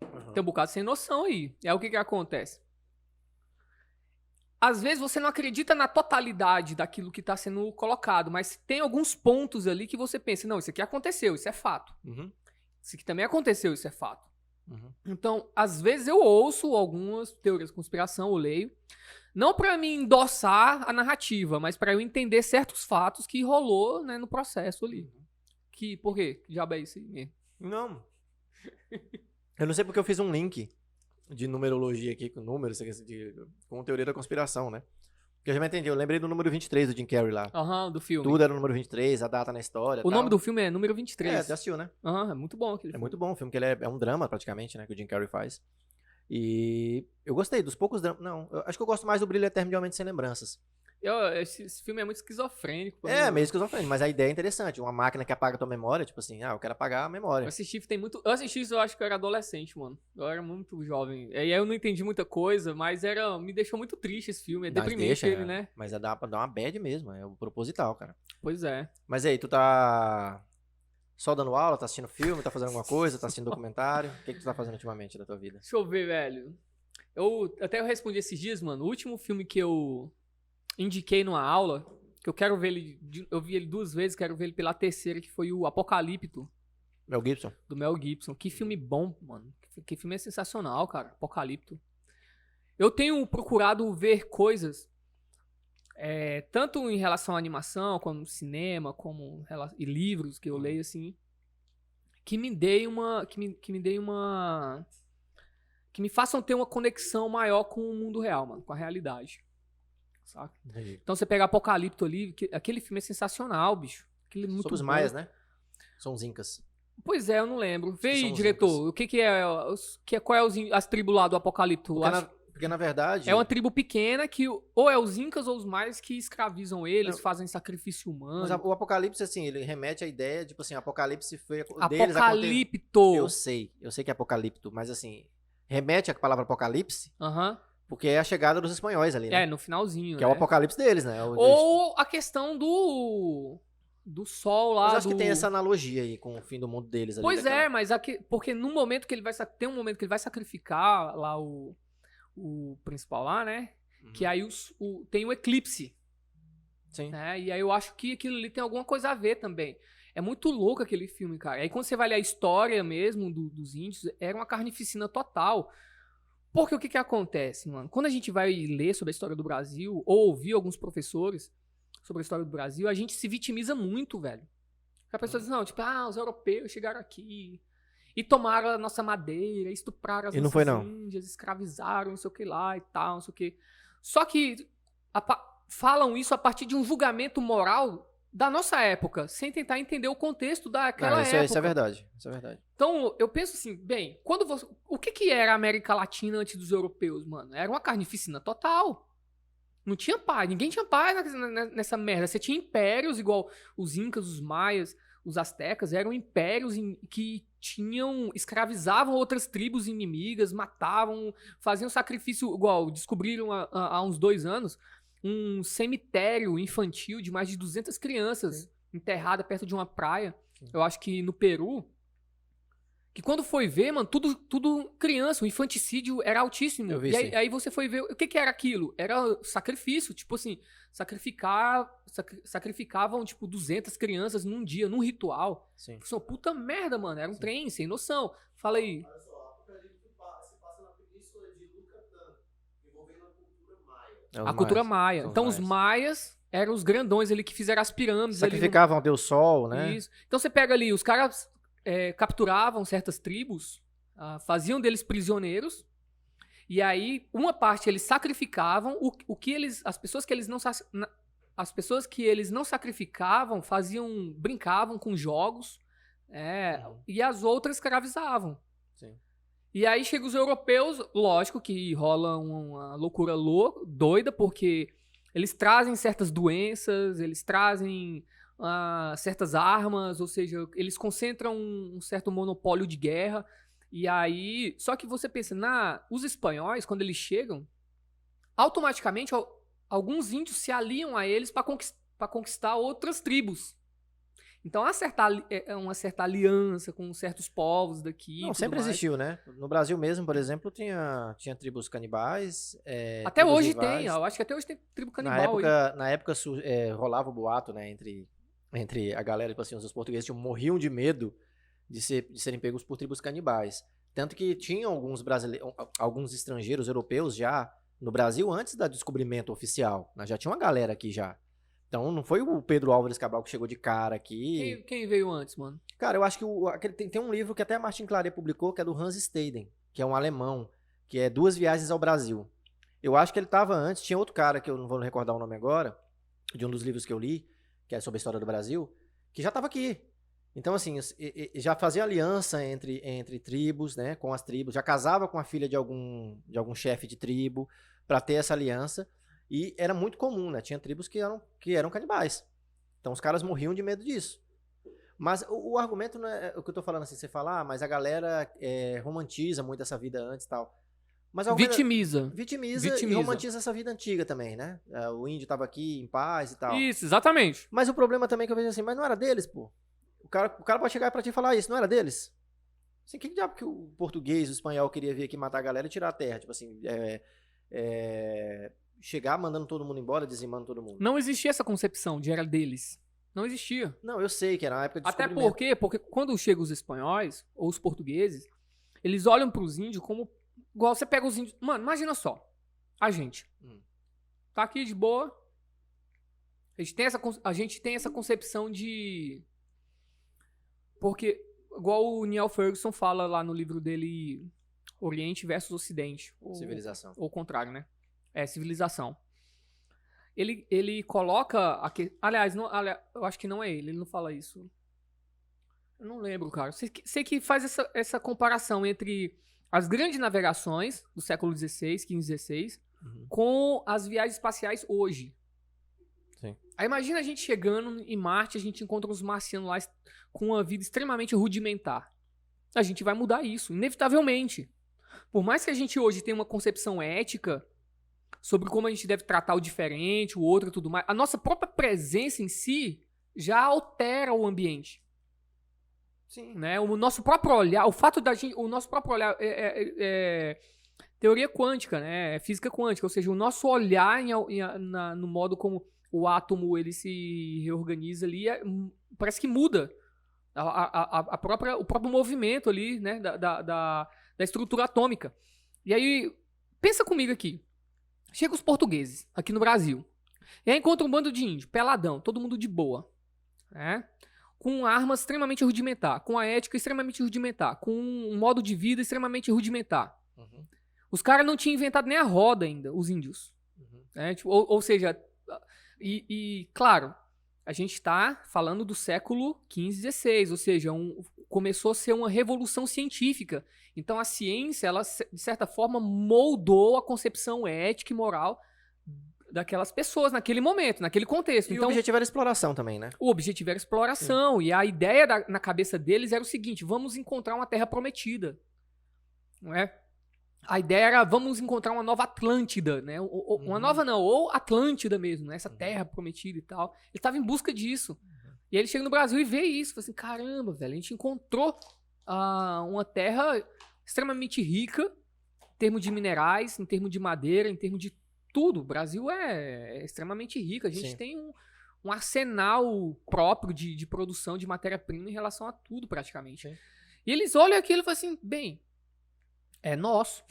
Uhum. Tem um bocado sem noção aí. É o que acontece. Às vezes você não acredita na totalidade daquilo que está sendo colocado, mas tem alguns pontos ali que você pensa, não, isso aqui aconteceu, isso é fato. Uhum. Isso aqui também aconteceu, isso é fato. Uhum. Então, às vezes eu ouço algumas teorias de conspiração, eu leio, não para me endossar a narrativa, mas para eu entender certos fatos que rolou, né, no processo ali. Por quê? Que diabo é isso aí mesmo? Não. Eu não sei porque eu fiz um link de numerologia aqui, com números, com teoria da conspiração, né? Porque eu já me entendi, eu lembrei do número 23 do Jim Carrey lá. Aham, do filme. Tudo era o número 23, a data na história. O nome do filme é Número 23. É, você assistiu, né? Aham, é muito bom aquele É filme. muito bom o filme, que ele é um drama praticamente, né? Que o Jim Carrey faz. E eu gostei dos poucos dramas. Não, eu acho que eu gosto mais do Brilho Eterno de Uma Mente Sem Lembranças. Esse filme é muito esquizofrênico. pra É, mim. meio esquizofrênico, mas a ideia é interessante. Uma máquina que apaga a tua memória, tipo assim, eu quero apagar a Eu memória. Eu assisti isso, eu acho que eu era adolescente, mano. Eu era muito jovem. E aí eu não entendi muita coisa, mas me deixou muito triste esse filme. É Mas deprimente deixa, ele, né? Mas dá pra dar uma bad mesmo, é o proposital, cara. Pois é. Mas aí, tu tá só dando aula, tá assistindo filme, tá fazendo alguma coisa, tá assistindo documentário? O que tu tá fazendo ultimamente da tua vida? Deixa eu ver, velho. Eu respondi esses dias, mano. O último filme que eu indiquei numa aula, que eu quero ver ele. Eu vi ele 2 vezes, quero ver ele pela terceira, que foi o Apocalipto, Mel Gibson? do Mel Gibson. Que filme bom, mano. Que filme é sensacional, cara. Apocalipto. Eu tenho procurado ver coisas, tanto em relação à animação, como cinema, e livros que eu leio, assim, que me deem uma. Que me façam ter uma conexão maior com o mundo real, mano, com a realidade. Saca? Então você pega Apocalipto ali, aquele filme é sensacional, bicho. Aquele é muito Sobre os bom. maias, né? São os incas. Pois é, eu não lembro. Vê São aí, os diretor, incas. o que é, qual é as tribos lá do Apocalipto? Porque na verdade... É uma tribo pequena que ou é os incas ou os maias que escravizam eles, Não. fazem sacrifício humano. Mas o Apocalipse, assim, ele remete à ideia, tipo assim, Apocalipse foi... deles Apocalipto. Eu sei que é Apocalipto, mas assim, remete à palavra Apocalipse, Aham. porque é a chegada dos espanhóis ali, né? É, no finalzinho, Que né? é o Apocalipse deles, né? Ou a questão do sol lá. Mas acho que tem essa analogia aí com o fim do mundo deles ali. Pois daquela- é, mas porque no momento que ele vai tem um momento que ele vai sacrificar lá o principal lá, né? Uhum. Que aí tem o eclipse, Sim. né? E aí eu acho que aquilo ali tem alguma coisa a ver também. É muito louco aquele filme, cara. Aí quando você vai ler a história mesmo dos índios, era uma carnificina total. Porque o que acontece, mano? Quando a gente vai ler sobre a história do Brasil, ou ouvir alguns professores sobre a história do Brasil, a gente se vitimiza muito, velho. A pessoa diz, não, tipo, os europeus chegaram aqui e tomaram a nossa madeira, estupraram as E não foi, nossas não. índias, escravizaram, não sei o que lá e tal, não sei o que. Só que falam isso a partir de um julgamento moral da nossa época, sem tentar entender o contexto daquela época. Isso é verdade. Isso é verdade. Então, eu penso assim, bem, o que era a América Latina antes dos europeus, mano? Era uma carnificina total. Não tinha paz, ninguém tinha paz nessa merda. Você tinha impérios, igual os incas, os maias, os astecas, eram impérios que escravizavam outras tribos inimigas, matavam, faziam sacrifício, igual descobriram há uns 2 anos, um cemitério infantil de mais de 200 crianças enterradas perto de uma praia, eu acho que no Peru, que quando foi ver, mano, tudo criança, o infanticídio era altíssimo. Eu vi, E sim. aí você foi ver, o que era aquilo? Era sacrifício, tipo assim, sacrificavam, tipo, 200 crianças num dia, num ritual. Sim. Isso é uma puta merda, mano, era um trem, sem noção. Fala aí. Olha só, a Apocalipse se passa na península de Yucatán, envolvendo a cultura maia. A cultura maia. São os Então os maias eram os grandões ali que fizeram as pirâmides ali. Sacrificavam ao Deus Sol, né? Isso. Então você pega ali, os caras capturavam certas tribos, faziam deles prisioneiros, e aí uma parte eles sacrificavam, as pessoas que eles não sacrificavam brincavam com jogos, e as outras escravizavam. Sim. E aí chegam os europeus, lógico que rola uma loucura doida, porque eles trazem certas doenças, eles trazem certas armas, ou seja, eles concentram um certo monopólio de guerra. E aí, só que você pensa, os espanhóis, quando eles chegam, automaticamente alguns índios se aliam a eles para conquistar outras tribos. Então há uma certa aliança com certos povos daqui. Não, sempre existiu, né? No Brasil mesmo, por exemplo, tinha tribos canibais. Até tribos hoje rivais. tem, eu acho que até hoje tem tribo canibal aí. Na época rolava o boato, né, entre a galera, tipo assim, os portugueses morriam de medo de serem pegos por tribos canibais. Tanto que tinham alguns estrangeiros europeus já no Brasil antes do descobrimento oficial. Né? Já tinha uma galera aqui já. Então não foi o Pedro Álvares Cabral que chegou de cara aqui. Quem veio antes, mano? Cara, eu acho que tem um livro que até a Martin Claret publicou, que é do Hans Staden, que é um alemão, que é 2 Viagens ao Brasil. Eu acho que ele estava antes, tinha outro cara que eu não vou recordar o nome agora, de um dos livros que eu li, que é sobre a história do Brasil, que já estava aqui. Então, assim, já fazia aliança entre tribos, né, com as tribos, já casava com a filha de algum chefe de tribo para ter essa aliança, e era muito comum, né, tinha tribos que eram canibais. Então, os caras morriam de medo disso. Mas o argumento não é o que eu tô falando assim, você fala, mas a galera romantiza muito essa vida antes e tal. Mas Vitimiza e romantiza essa vida antiga também, né? O índio tava aqui em paz e tal. Isso, exatamente. Mas o problema também que eu vejo assim, mas não era deles, pô. O cara pode chegar pra ti e falar isso, não era deles? Assim, que diabo que o português, o espanhol queria vir aqui matar a galera e tirar a terra? Tipo assim, chegar mandando todo mundo embora, dizimando todo mundo. Não existia essa concepção de era deles. Não existia. Não, eu sei que era uma época de Até descobrimento. porque quando chegam os espanhóis, ou os portugueses, eles olham pros índios como... Igual você pega os índios... Mano, imagina só. A gente. Tá aqui de boa. A gente tem essa concepção de... Porque, igual o Niall Ferguson fala lá no livro dele, Oriente versus Ocidente. Civilização. Ou o contrário, né? Civilização. Ele coloca... Aliás, eu acho que não é ele não fala isso. Eu não lembro, cara. Sei que faz essa comparação entre as grandes navegações do século XVI, XV, XVI, com as viagens espaciais hoje. Sim. Aí imagina a gente chegando em Marte, a gente encontra os marcianos lá com uma vida extremamente rudimentar. A gente vai mudar isso, inevitavelmente. Por mais que a gente hoje tenha uma concepção ética sobre como a gente deve tratar o diferente, o outro e tudo mais, a nossa própria presença em si já altera o ambiente. Sim. Né? O nosso próprio olhar, o nosso próprio olhar é teoria quântica, né? É física quântica, ou seja, o nosso olhar no modo como o átomo ele se reorganiza ali, parece que muda o próprio movimento ali, né? Da estrutura atômica. E aí Pensa comigo aqui. Chega os portugueses aqui no Brasil. E aí encontra um bando de índio, peladão, todo mundo de boa. Né? Com armas extremamente rudimentar, com a ética extremamente rudimentar, com um modo de vida extremamente rudimentar. Uhum. Os caras não tinham inventado nem a roda ainda, os índios. Uhum. Né? Tipo, ou seja, claro, a gente está falando do século XV, XVI, ou seja, começou a ser uma revolução científica. Então a ciência, ela, de certa forma, moldou a concepção ética e moral daquelas pessoas naquele momento, naquele contexto. E então, o objetivo era exploração também, né? o objetivo era exploração. E a ideia na cabeça deles era o seguinte: vamos encontrar uma terra prometida. Não é? A ideia era, vamos encontrar uma nova Atlântida, né? Uma nova não, ou Atlântida mesmo, né? Essa terra prometida e tal. Ele estava em busca disso. E aí ele chega no Brasil e vê isso. Fala assim, caramba, velho, a gente encontrou uma terra extremamente rica em termos de minerais, em termos de madeira, em termos de tudo. O Brasil é extremamente rico. A gente Sim. tem um arsenal próprio de produção de matéria-prima em relação a tudo, praticamente. Sim. E eles olham aquilo e falam assim, bem, é nosso.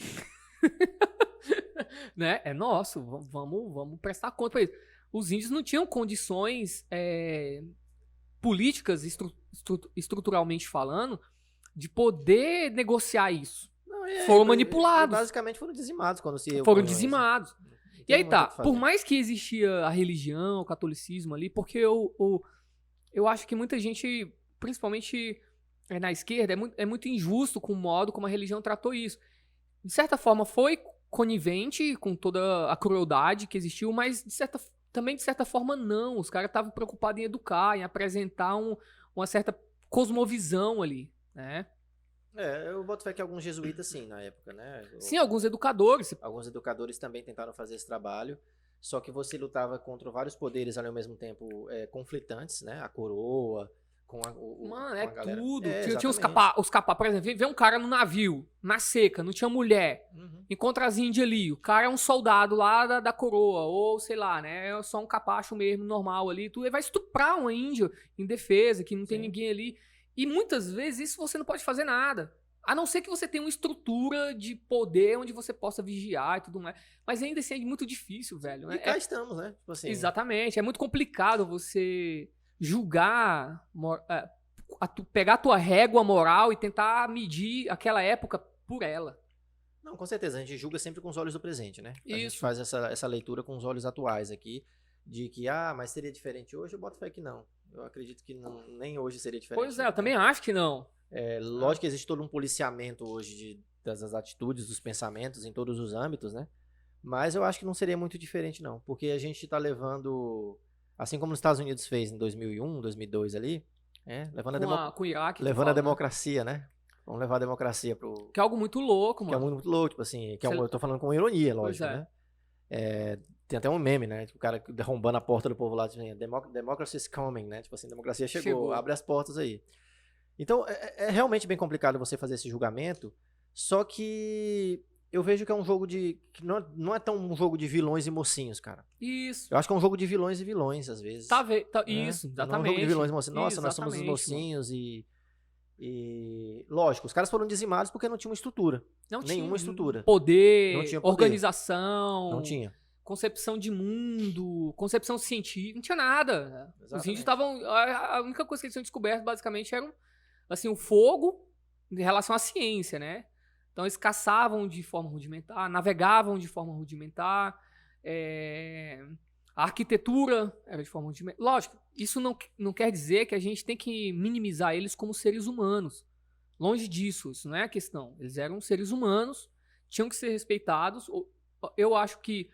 Né? É nosso. Vamos prestar conta pra isso. Os índios não tinham condições políticas, estruturalmente falando, de poder negociar isso. Não, Foram manipulados. Basicamente foram dizimados quando se... Foram dizimados. E aí tá, Fazer. por mais que existia a religião, o catolicismo ali, porque eu acho que muita gente, principalmente na esquerda, é muito injusto com o modo como a religião tratou isso. De certa forma foi conivente com toda a crueldade que existiu, mas também de certa forma não. Os caras estavam preocupados em educar, em apresentar uma certa cosmovisão ali, né? Eu boto fé que alguns jesuítas, sim, na época, né? Sim, alguns educadores. Alguns educadores também tentaram fazer esse trabalho, só que você lutava contra vários poderes ali ao mesmo tempo conflitantes, né? A coroa, com a Mano, com a galera. tudo. Tinha os exatamente. capa, por exemplo, vê um cara no navio, na seca, não tinha mulher. Uhum. Encontra as índias ali, o cara é um soldado lá da coroa, ou sei lá, né? É só um capacho mesmo, normal ali. Tu vai estuprar uma índia em defesa, que não tem Sim. ninguém ali. E muitas vezes isso você não pode fazer nada. A não ser que você tenha uma estrutura de poder onde você possa vigiar e tudo mais. Mas ainda assim é muito difícil, velho. E cá estamos, né? Tipo assim, Exatamente. É muito complicado você julgar, pegar a tua régua moral e tentar medir aquela época por ela. Não, com certeza, a gente julga sempre com os olhos do presente, né? A gente Isso. faz essa leitura com os olhos atuais aqui, de que, mas seria diferente hoje? Eu boto fé que não. Eu acredito que não, nem hoje seria diferente. Pois é, eu também acho que não. Lógico que existe todo um policiamento hoje das atitudes, dos pensamentos em todos os âmbitos, né? Mas eu acho que não seria muito diferente, não. Porque a gente tá levando, assim como os Estados Unidos fez em 2001, 2002 ali, Com o Iraque. levando a democracia, né? Vamos levar a democracia pro... Que é algo muito louco, Que é mano. muito louco, tipo assim, eu tô falando com ironia, lógico, Pois é. né? Tem até um meme, né? O cara arrombando a porta do povo lá, tipo assim, democracy is coming, né? Tipo assim, democracia chegou, abre as portas aí. Então, é realmente bem complicado você fazer esse julgamento, só que eu vejo que é um jogo que não é tão um jogo de vilões e mocinhos, cara. Isso. Eu acho que é um jogo de vilões e vilões, às vezes. Né? Não Isso, é um exatamente. jogo de vilões e mocinhos. Nossa, nós somos os Exatamente, mocinhos e... Lógico, os caras foram dizimados porque não tinham estrutura. Não Nenhuma tinha estrutura. Poder, Não tinha poder. organização. Não tinha. Concepção de mundo, concepção científica, não tinha nada. Os Exatamente. índios estavam... A única coisa que eles tinham descoberto, basicamente, era assim, o fogo em relação à ciência, né? Então, eles caçavam de forma rudimentar, navegavam de forma rudimentar, a arquitetura era de forma rudimentar. Lógico, isso não quer dizer que a gente tem que minimizar eles como seres humanos. Longe disso, isso não é a questão. Eles eram seres humanos, tinham que ser respeitados. Eu acho que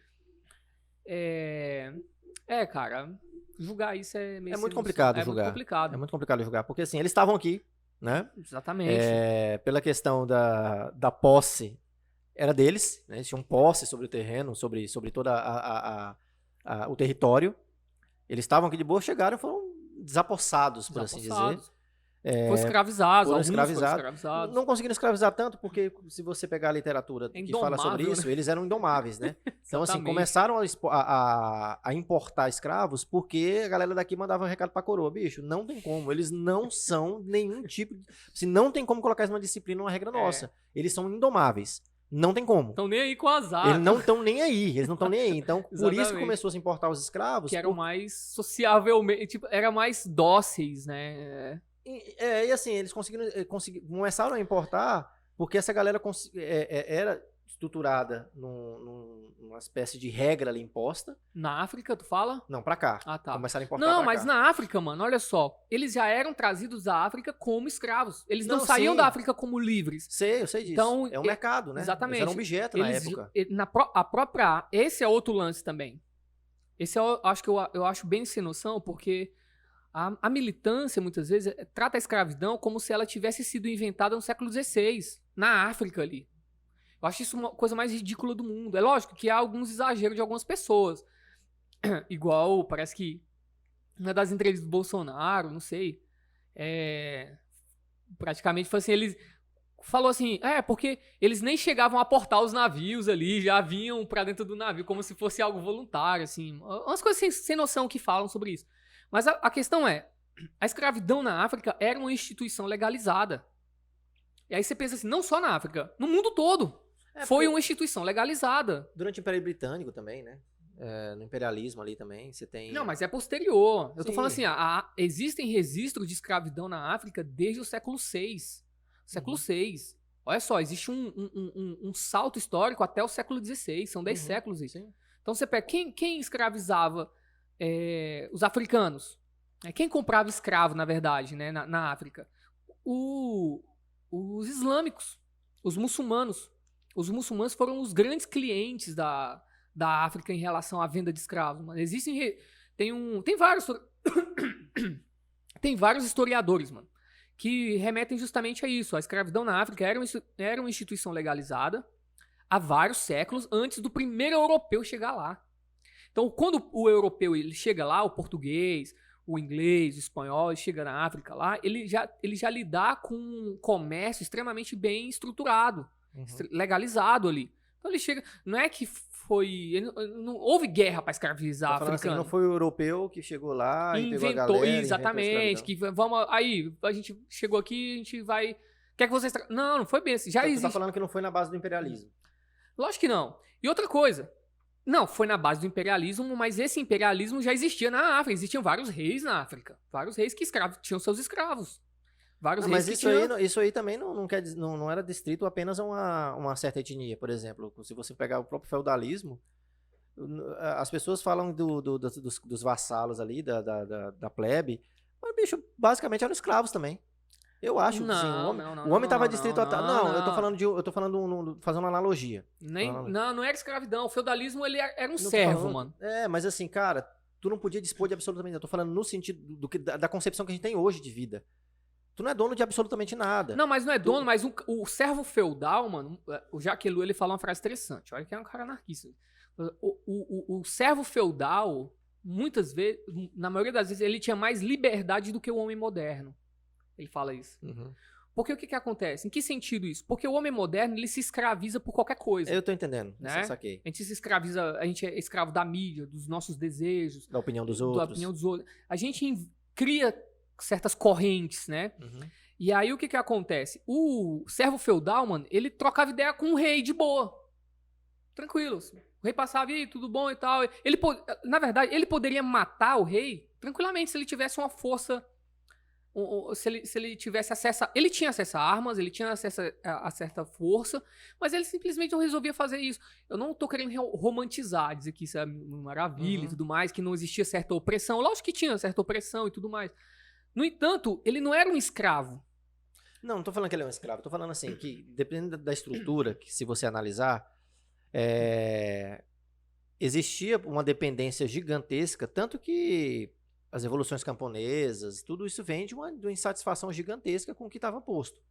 cara, julgar isso é meio... É muito complicado julgar. Muito complicado. É muito complicado julgar, porque assim, eles estavam aqui, né? Exatamente. Pela questão da posse, era deles, né? Eles tinham posse sobre o terreno, sobre todo o território. Eles estavam aqui de boa, chegaram e foram desapossados, por assim dizer. Foram escravizados, Foram alguns escravizados. foram escravizados. Não conseguiram escravizaar tanto, porque se você pegar a literatura que fala sobre indomável, isso, né? eles eram indomáveis, né? Então, assim, Exatamente. começaram a importar escravos porque a galera daqui mandava recado pra coroa. Bicho, não tem como. Eles não são nenhum tipo de... Assim, não tem como colocar isso numa disciplina, uma regra nossa. Eles são indomáveis. Não tem como. Estão nem aí com azar. Eles não estão nem aí, eles não estão nem aí. Então, por isso que Exatamente. começou a se importar os escravos. Que eram mais sociavelmente, tipo, era mais dóceis, né? E assim, eles começaram a importar porque essa galera era estruturada numa espécie de regra ali imposta. Na África, tu fala? Não, pra cá. Ah, tá. Começaram a importar Não, pra mas cá. na África, mano, olha só. Eles já eram trazidos da África como escravos. Eles não Não, saíam sim. da África como livres. Eu sei disso. Então, é um mercado, né? exatamente. Eles eram objeto na Eles, época. a própria. Esse é outro lance também. Esse eu acho bem sem noção, porque a militância, muitas vezes, trata a escravidão como se ela tivesse sido inventada no século XVI, na África ali. Eu acho isso uma coisa mais ridícula do mundo. É lógico que há alguns exageros de algumas pessoas. Igual, parece que uma das entrevistas do Bolsonaro, não sei, praticamente foi assim, ele falou assim, porque eles nem chegavam a portar os navios ali, já vinham pra dentro do navio, como se fosse algo voluntário, assim. Umas coisas sem noção que falam sobre isso. Mas a questão é, a escravidão na África era uma instituição legalizada. E aí você pensa assim, não só na África, no mundo todo. Foi uma instituição legalizada. Durante o Império Britânico também, né? No imperialismo ali também, você tem... Não, mas é posterior. Eu tô Sim. falando assim, existem registros de escravidão na África desde o século VI. Século VI. Olha só, existe um salto histórico até o século XVI. São 10 séculos isso. Sim. Então você pega, quem escravizava os africanos? Quem comprava escravo, na verdade, né, na África? Os islâmicos, os muçulmanos. Os muçulmanos foram os grandes clientes da África em relação à venda de escravos. Mano. Tem vários historiadores, mano, que remetem justamente a isso. A escravidão na África era uma instituição legalizada há vários séculos antes do primeiro europeu chegar lá. Então, quando o europeu ele chega lá, o português, o inglês, o espanhol, ele chega na África lá, ele já lida com um comércio extremamente bem estruturado, legalizado ali. Então ele chega, não é que não houve guerra para escravizar Assim, africano. não foi o europeu que chegou lá e pegou a Inventou, galera, exatamente, que vamos, aí a gente chegou aqui, a gente vai, quer que vocês... Não foi bem assim, já Então, existe. tu tá falando que não foi na base do imperialismo. Lógico que não. E outra coisa, não, foi na base do imperialismo, mas esse imperialismo já existia na África. Existiam vários reis na África. Vários reis que tinham seus escravos. Vários reis Mas que isso aí também não era distrito apenas a uma certa etnia. Por exemplo, se você pegar o próprio feudalismo, as pessoas falam dos vassalos ali, da plebe, mas, bicho, basicamente eram escravos também. Eu acho que sim, o homem estava distrito eu tô falando fazendo uma analogia. Não era escravidão. O feudalismo ele era um servo, mano. Mas assim, cara, tu não podia dispor de absolutamente nada. Eu tô falando no sentido da concepção que a gente tem hoje de vida. Tu não é dono de absolutamente nada. Não, mas não é dono, mas o servo feudal, mano, o Jacques Ellul, ele fala uma frase interessante. Olha que é um cara anarquista. O servo feudal, muitas vezes, na maioria das vezes, ele tinha mais liberdade do que o homem moderno. Ele fala isso. Porque o que acontece? Em que sentido isso? Porque o homem moderno, ele se escraviza por qualquer coisa. Eu tô entendendo, né? Saquei. A gente se escraviza, a gente é escravo da mídia, dos nossos desejos. Da opinião dos outros. Da opinião dos outros. A gente cria certas correntes, né? E aí o que acontece? O servo feudal, mano, ele trocava ideia com o rei de boa. Tranquilo. O rei passava, e aí, tudo bom e tal. Na verdade, ele poderia matar o rei tranquilamente se ele tivesse uma força... Se ele tivesse acesso a... Ele tinha acesso a armas, ele tinha acesso a certa força, mas ele simplesmente não resolvia fazer isso. Eu não tô querendo romantizar, dizer que isso é maravilha e tudo mais, que não existia certa opressão. Lógico que tinha certa opressão e tudo mais. No entanto, ele não era um escravo. Não tô falando que ele é um escravo. Tô falando assim, que dependendo da estrutura, que se você analisar, existia uma dependência gigantesca, tanto que as revoluções camponesas, tudo isso vem de uma insatisfação gigantesca com o que estava posto.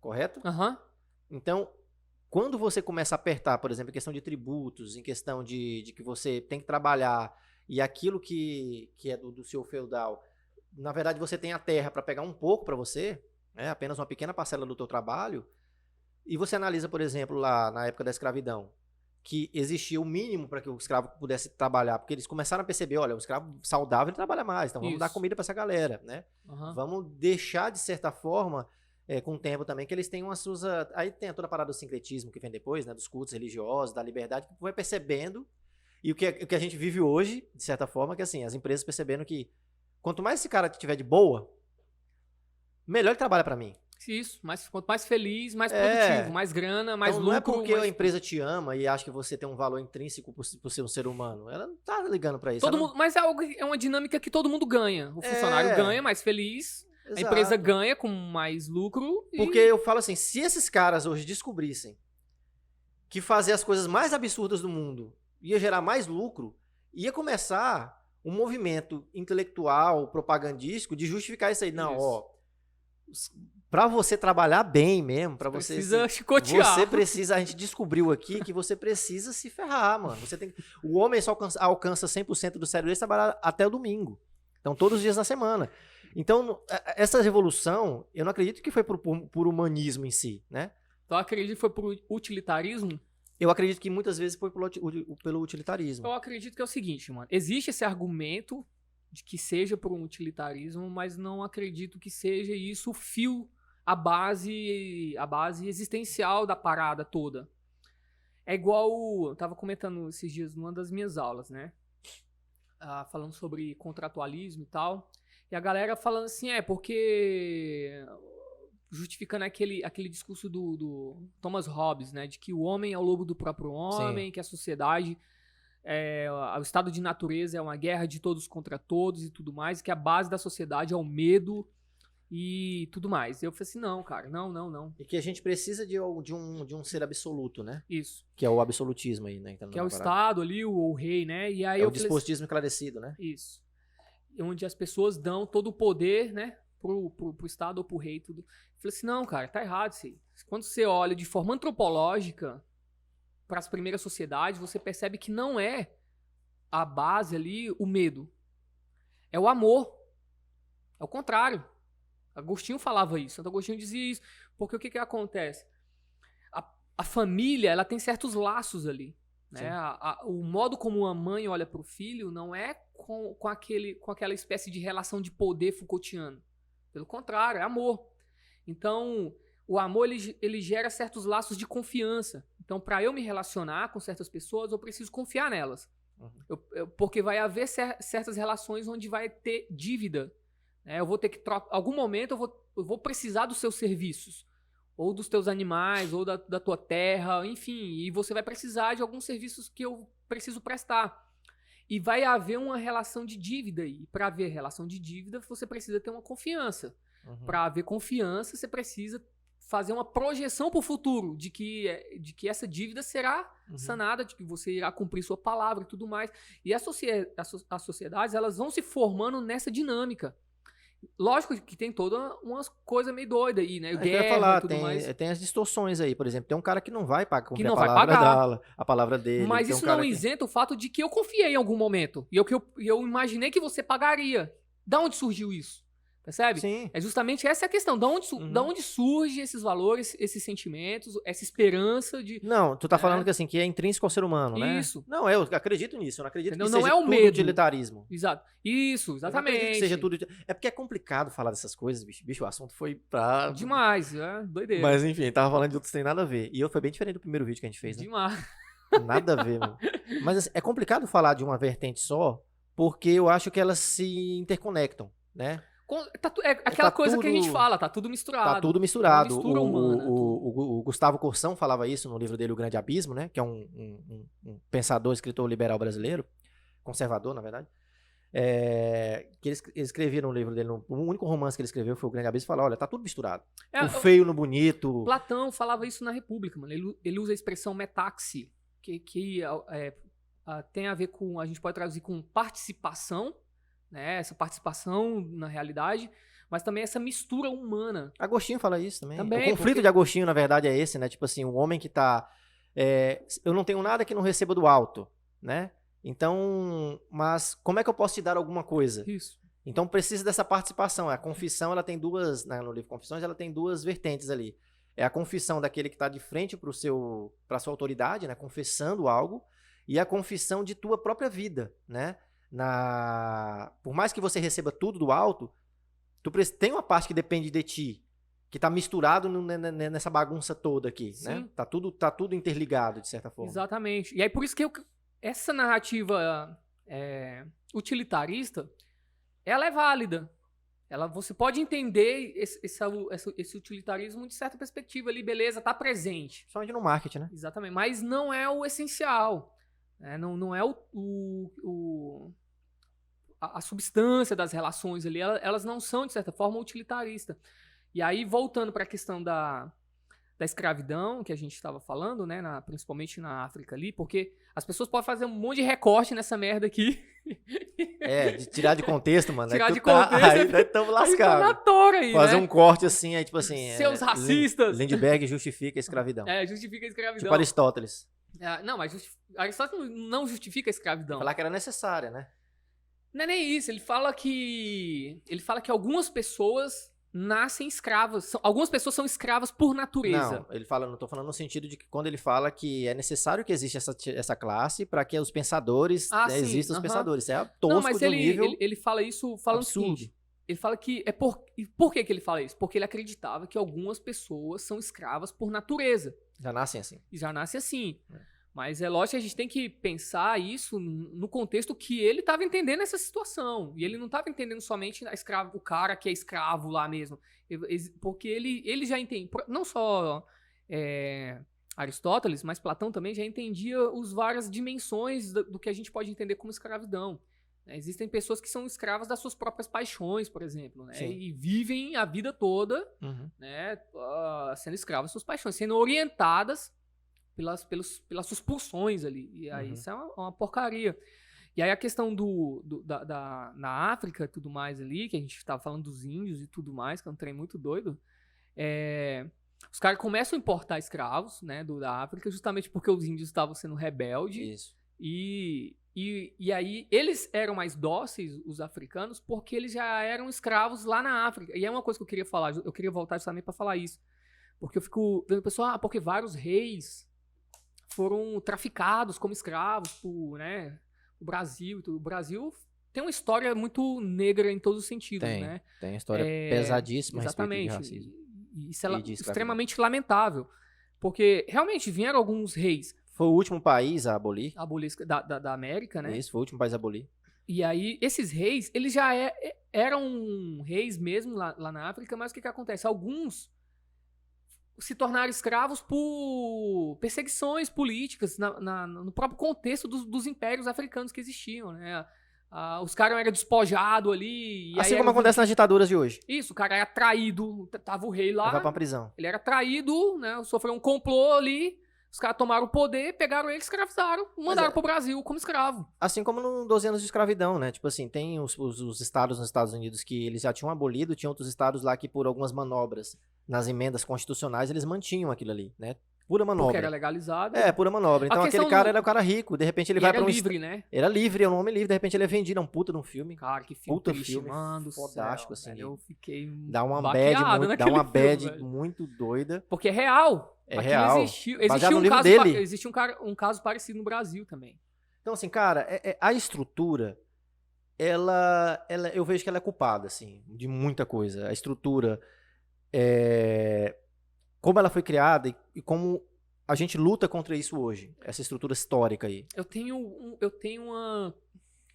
Correto? Então, quando você começa a apertar, por exemplo, em questão de tributos, em questão de que você tem que trabalhar, e aquilo que é do seu feudal, na verdade você tem a terra para pegar um pouco para você, né, apenas uma pequena parcela do teu trabalho, e você analisa, por exemplo, lá na época da escravidão, que existia o mínimo para que o escravo pudesse trabalhar, porque eles começaram a perceber, olha, o escravo saudável ele trabalha mais, então vamos dar comida para essa galera, né? Vamos deixar, de certa forma, com o tempo também, que eles têm umas suas... Aí tem toda a parada do sincretismo que vem depois, né? Dos cultos religiosos, da liberdade, que vai percebendo. E o que a gente vive hoje, de certa forma, que assim, as empresas percebendo que quanto mais esse cara tiver de boa, melhor ele trabalha pra mim. Isso, quanto mais feliz, mais produtivo, mais grana, mais então, lucro. Não é porque mais... a empresa te ama e acha que você tem um valor intrínseco por ser um ser humano. Ela não tá ligando pra isso. Todo mundo, mas é uma dinâmica que todo mundo ganha. O funcionário ganha mais feliz, Exato. a empresa ganha com mais lucro. Porque eu falo assim, se esses caras hoje descobrissem que fazer as coisas mais absurdas do mundo ia gerar mais lucro, ia começar um movimento intelectual, propagandístico de justificar isso aí. Não, pra você trabalhar bem mesmo, pra você... Precisa chicotear. Você precisa, a gente descobriu aqui que você precisa se ferrar, mano. O homem só alcança 100% do cérebro dele trabalhar até o domingo. Então, todos os dias da semana. Então, essa revolução, eu não acredito que foi por humanismo em si, né? Então, eu acredito que foi por utilitarismo? Eu acredito que muitas vezes foi pelo utilitarismo. Eu acredito que é o seguinte, mano. Existe esse argumento de que seja por um utilitarismo, mas não acredito que seja isso o fio, a base existencial da parada toda. É igual, eu tava comentando esses dias numa das minhas aulas, né? Falando sobre contratualismo e tal. E a galera falando assim, porque... Justificando aquele discurso do Thomas Hobbes, né? De que o homem é o lobo do próprio homem, sim, que a sociedade... o estado de natureza é uma guerra de todos contra todos e tudo mais, e que a base da sociedade é o medo e tudo mais. Eu falei assim, não, cara, não. E que a gente precisa de um ser absoluto, né? Isso. Que é o absolutismo aí, né? Que é o Estado ali, o rei, né? E aí o despotismo esclarecido, né? Isso. Onde as pessoas dão todo o poder, né? Pro Estado ou pro rei, tudo. Eu falei assim, não, cara, tá errado isso aí. Quando você olha de forma antropológica para as primeiras sociedades, você percebe que não é a base ali o medo. É o amor. É o contrário. Agostinho falava isso. Santo Agostinho dizia isso. Porque o que acontece? A família, ela tem certos laços ali. Né? O modo como uma mãe olha para o filho não é com aquela espécie de relação de poder Foucaultiano. Pelo contrário, é amor. Então, o amor ele gera certos laços de confiança. Então, para eu me relacionar com certas pessoas, eu preciso confiar nelas. Uhum. Porque vai haver certas relações onde vai ter dívida. Né? Eu vou ter que trocar. Algum momento eu vou precisar dos seus serviços. Ou dos teus animais, ou da tua terra, enfim. E você vai precisar de alguns serviços que eu preciso prestar. E vai haver uma relação de dívida aí. Para haver relação de dívida, você precisa ter uma confiança. Uhum. Para haver confiança, você precisa fazer uma projeção para o futuro de que essa dívida será sanada, de que você irá cumprir sua palavra e tudo mais. E as sociedades, elas vão se formando nessa dinâmica. Lógico que tem toda umas coisas meio doidas aí, né? Guerra e tudo mais. Tem as distorções aí, por exemplo. Tem um cara que não vai cumprir a palavra dele. Mas isso não isenta o fato de que eu confiei em algum momento. E eu imaginei que você pagaria. Da onde surgiu isso? Percebe? Sim. É justamente essa a questão. Da onde surgem esses valores, esses sentimentos, essa esperança de... Não, tu tá falando que assim, que é intrínseco ao ser humano, né? Isso. Não, eu acredito nisso. Eu não acredito que não seja é o tudo medo. utilitarismo. Exato. Isso, exatamente. Eu não acredito que seja tudo... É porque é complicado falar dessas coisas, bicho. Bicho, o assunto foi pra... Demais, doideira. Mas enfim, tava falando de outros que tem nada a ver. E foi bem diferente do primeiro vídeo que a gente fez, né? Demais. Nada a ver, mano. Mas assim, é complicado falar de uma vertente só, porque eu acho que elas se interconectam, né? É aquela coisa que a gente fala, tá tudo misturado. Tá tudo misturado. É uma mistura humana. O Gustavo Corsão falava isso no livro dele, O Grande Abismo, né? Que é um pensador, escritor liberal brasileiro, conservador, na verdade. Que ele escrevia no livro dele, o único romance que ele escreveu foi O Grande Abismo, fala, olha, tá tudo misturado. O feio no bonito. Platão falava isso na República, mano. Ele usa a expressão metaxi, que tem a ver com, a gente pode traduzir com participação, né? Essa participação na realidade, mas também essa mistura humana. Agostinho fala isso também. O conflito de Agostinho, na verdade, é esse, né? Tipo assim, o homem que tá... eu não tenho nada que não receba do alto, né? Então, mas como é que eu posso te dar alguma coisa? Isso. Então precisa dessa participação. A confissão, ela tem duas, no livro Confissões, ela tem duas vertentes ali. É a confissão daquele que está de frente para sua autoridade, né? Confessando algo, e a confissão de tua própria vida, né? Por mais que você receba tudo do alto, tem uma parte que depende de ti. que tá misturado nessa bagunça toda aqui, né? Sim. Tá tudo interligado, de certa forma. Exatamente. E aí por isso que essa narrativa utilitarista, ela é válida. Você pode entender esse utilitarismo de certa perspectiva ali, beleza, tá presente. Principalmente no marketing, né? Exatamente. Mas não é o essencial. Né? Não é a substância das relações ali. Elas não são, de certa forma, utilitaristas. E aí, voltando para a questão da escravidão que a gente estava falando, né, principalmente na África ali, porque as pessoas podem fazer um monte de recorte nessa merda aqui. De tirar de contexto, mano. Tirar aí de tá, contexto, aí nós estamos Aí tá na lascados. tora aí, Fazer né? um corte assim, aí tipo assim... Seus racistas. Lindbergh justifica a escravidão. Justifica a escravidão. Tipo Aristóteles. Não, mas Aristóteles não justifica a escravidão. Falar que era necessária, né? Não é nem isso. Ele fala que algumas pessoas nascem escravas. Algumas pessoas são escravas por natureza. Não, não tô falando no sentido de que quando ele fala que é necessário que exista essa classe para que os pensadores, sim, existam os pensadores. Isso é tosco não, mas de um nível ele fala isso falando o absurdo. seguinte. Ele fala que por que ele fala isso? Porque ele acreditava que algumas pessoas são escravas por natureza. Já nascem assim. E já nasce assim. Mas é lógico que a gente tem que pensar isso no contexto que ele estava entendendo essa situação. E ele não estava entendendo somente o cara que é escravo lá mesmo. Porque ele já entende. Não só Aristóteles, mas Platão também já entendia as várias dimensões do que a gente pode entender como escravidão. Existem pessoas que são escravas das suas próprias paixões, por exemplo, né? E vivem a vida toda né, sendo escravas das suas paixões, sendo orientadas pelas suas pulsões ali. E aí isso é uma porcaria. E aí a questão na África e tudo mais ali, que a gente estava falando dos índios e tudo mais, que é um trem muito doido, os caras começam a importar escravos, né, da África, justamente porque os índios estavam sendo rebeldes. Isso. E aí eles eram mais dóceis, os africanos, porque eles já eram escravos lá na África. E é uma coisa que eu queria falar, eu queria voltar justamente para falar isso. Porque eu fico vendo o pessoal, porque vários reis foram traficados como escravos por, né, o Brasil e tudo. O Brasil tem uma história muito negra em todos os sentidos, né? Tem uma história pesadíssima a respeito de racismo. E isso é extremamente lamentável. Porque realmente vieram alguns reis. Foi o último país a abolir. Da América, né? Isso, foi o último país a abolir. E aí, esses reis, eles já eram reis mesmo lá na África, mas o que acontece? Alguns se tornaram escravos por perseguições políticas no próprio contexto dos impérios africanos que existiam, né? Os caras eram despojados ali. E assim aí como acontece nas ditaduras de hoje. Isso, o cara era traído, tava o rei lá. Vai pra prisão. Ele era traído, né? Sofreu um complô ali. Os caras tomaram o poder, pegaram ele, escravizaram, mandaram pro Brasil como escravo. Assim como no 12 anos de escravidão, né? Tipo assim, tem os estados nos Estados Unidos que eles já tinham abolido, tinha outros estados lá que por algumas manobras nas emendas constitucionais eles mantinham aquilo ali, né? Pura manobra. Porque era legalizado. Pura manobra. Então aquele cara era um cara rico, de repente ele vai pra um... Era livre, né? Era livre, é um homem livre, de repente ele é vendido, é um puta de um filme. Cara, que filme puta triste, filme, mano, fodástico, céu, assim. velho, eu fiquei dá uma bad muito doida. Porque é real. É real. Existiu um caso parecido no Brasil também. Então, assim, cara, a estrutura, eu vejo que ela é culpada, assim, de muita coisa. A estrutura, como ela foi criada e como a gente luta contra isso hoje, essa estrutura histórica aí. Eu tenho uma...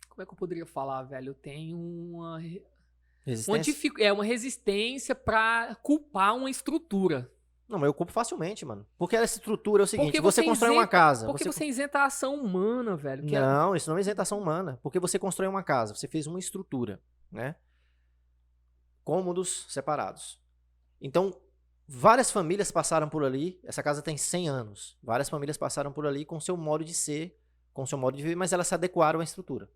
Como é que eu poderia falar, velho? Eu tenho uma... Resistência? Uma resistência pra culpar uma estrutura. Não, mas eu culpo facilmente, mano. Porque essa estrutura é o seguinte, porque você constrói uma casa... Porque você isenta a ação humana, velho. Não, isso não é isentação humana. Porque você constrói uma casa, você fez uma estrutura, né? Cômodos separados. Então, várias famílias passaram por ali, essa casa tem 100 anos. Várias famílias passaram por ali com seu modo de ser, com seu modo de viver, mas elas se adequaram à estrutura.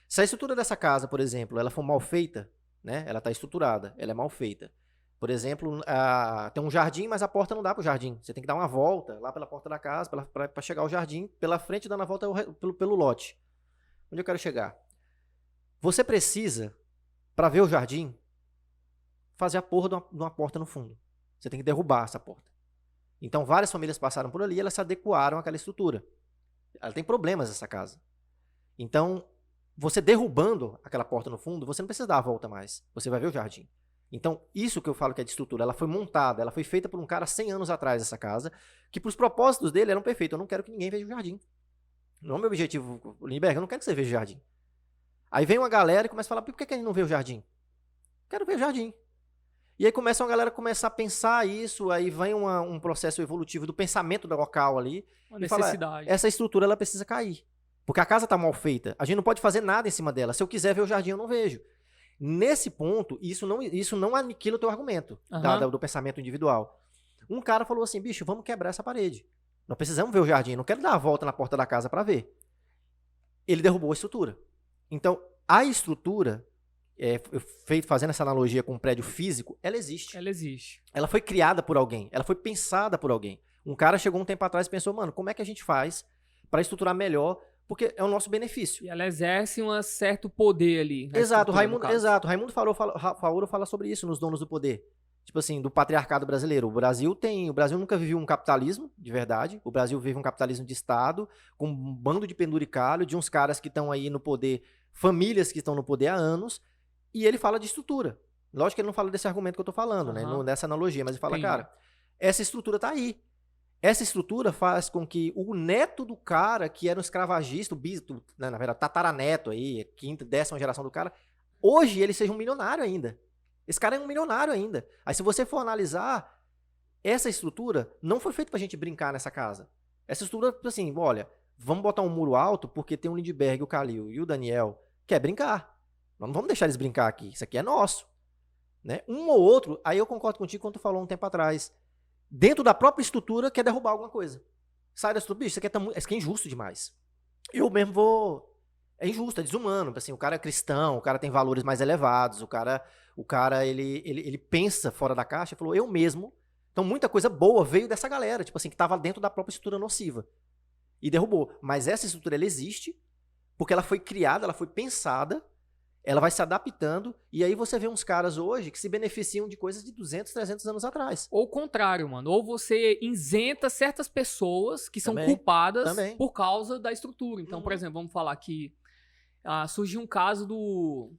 Se a estrutura dessa casa, por exemplo, ela for mal feita, né? Ela está estruturada, ela é mal feita. Por exemplo, tem um jardim, mas a porta não dá para o jardim. Você tem que dar uma volta lá pela porta da casa para chegar ao jardim, pela frente, dando a volta pelo lote. Onde eu quero chegar? Você precisa, para ver o jardim, fazer a porra de uma porta no fundo. Você tem que derrubar essa porta. Então, várias famílias passaram por ali e elas se adequaram àquela estrutura. Ela tem problemas, essa casa. Então, você derrubando aquela porta no fundo, você não precisa dar a volta mais. Você vai ver o jardim. Então, isso que eu falo que é de estrutura, ela foi montada, ela foi feita por um cara 100 anos atrás, essa casa, que pros propósitos dele eram perfeitos. Eu não quero que ninguém veja o jardim. Não é o meu objetivo, Lindbergh, eu não quero que você veja o jardim. Aí vem uma galera e começa a falar, por que a gente não vê o jardim? Quero ver o jardim. E aí começa uma galera a começar a pensar isso, aí vem um processo evolutivo do pensamento do local ali. Uma E fala, necessidade. essa estrutura ela precisa cair. Porque a casa está mal feita. A gente não pode fazer nada em cima dela. Se eu quiser ver o jardim, eu não vejo. Nesse ponto, isso não aniquila o teu argumento do pensamento individual. Um cara falou assim, bicho, vamos quebrar essa parede. Nós precisamos ver o jardim. Não quero dar a volta na porta da casa para ver. Ele derrubou a estrutura. Então, a estrutura, fazendo essa analogia com um prédio físico, ela existe. Ela existe. Ela foi criada por alguém. Ela foi pensada por alguém. Um cara chegou um tempo atrás e pensou, mano, como é que a gente faz para estruturar melhor? Porque é o nosso benefício. E ela exerce um certo poder ali. Exato, Raimundo Faoro fala sobre isso nos Donos do Poder. Tipo assim, do patriarcado brasileiro. O Brasil nunca viveu um capitalismo de verdade. O Brasil vive um capitalismo de Estado, com um bando de penduricalho, de uns caras que estão aí no poder, famílias que estão no poder há anos, e ele fala de estrutura. Lógico que ele não fala desse argumento que eu tô falando, né? Dessa analogia, mas ele fala, cara, essa estrutura tá aí. Essa estrutura faz com que o neto do cara, que era um escravagista, na verdade, tataraneto aí, quinta, 10ª geração do cara, hoje ele seja um milionário ainda. Esse cara é um milionário ainda. Aí se você for analisar, essa estrutura não foi feita pra gente brincar nessa casa. Essa estrutura, assim, olha, vamos botar um muro alto porque tem o Lindbergh, o Calil e o Daniel quer brincar. Nós não vamos deixar eles brincar aqui. Isso aqui é nosso. Né? Um ou outro, aí eu concordo contigo quando tu falou um tempo atrás, dentro da própria estrutura, quer derrubar alguma coisa. Sai da estrutura, bicho, isso aqui é injusto demais. Eu mesmo vou... É injusto, é desumano. Assim, o cara é cristão, o cara tem valores mais elevados, o cara ele pensa fora da caixa e falou, eu mesmo... Então, muita coisa boa veio dessa galera, tipo assim, que estava dentro da própria estrutura nociva. E derrubou. Mas essa estrutura, ela existe, porque ela foi criada, ela foi pensada, ela vai se adaptando, e aí você vê uns caras hoje que se beneficiam de coisas de 200, 300 anos atrás. Ou o contrário, mano. Ou você isenta certas pessoas que são culpadas por causa da estrutura. Então, por exemplo, vamos falar que surgiu um caso do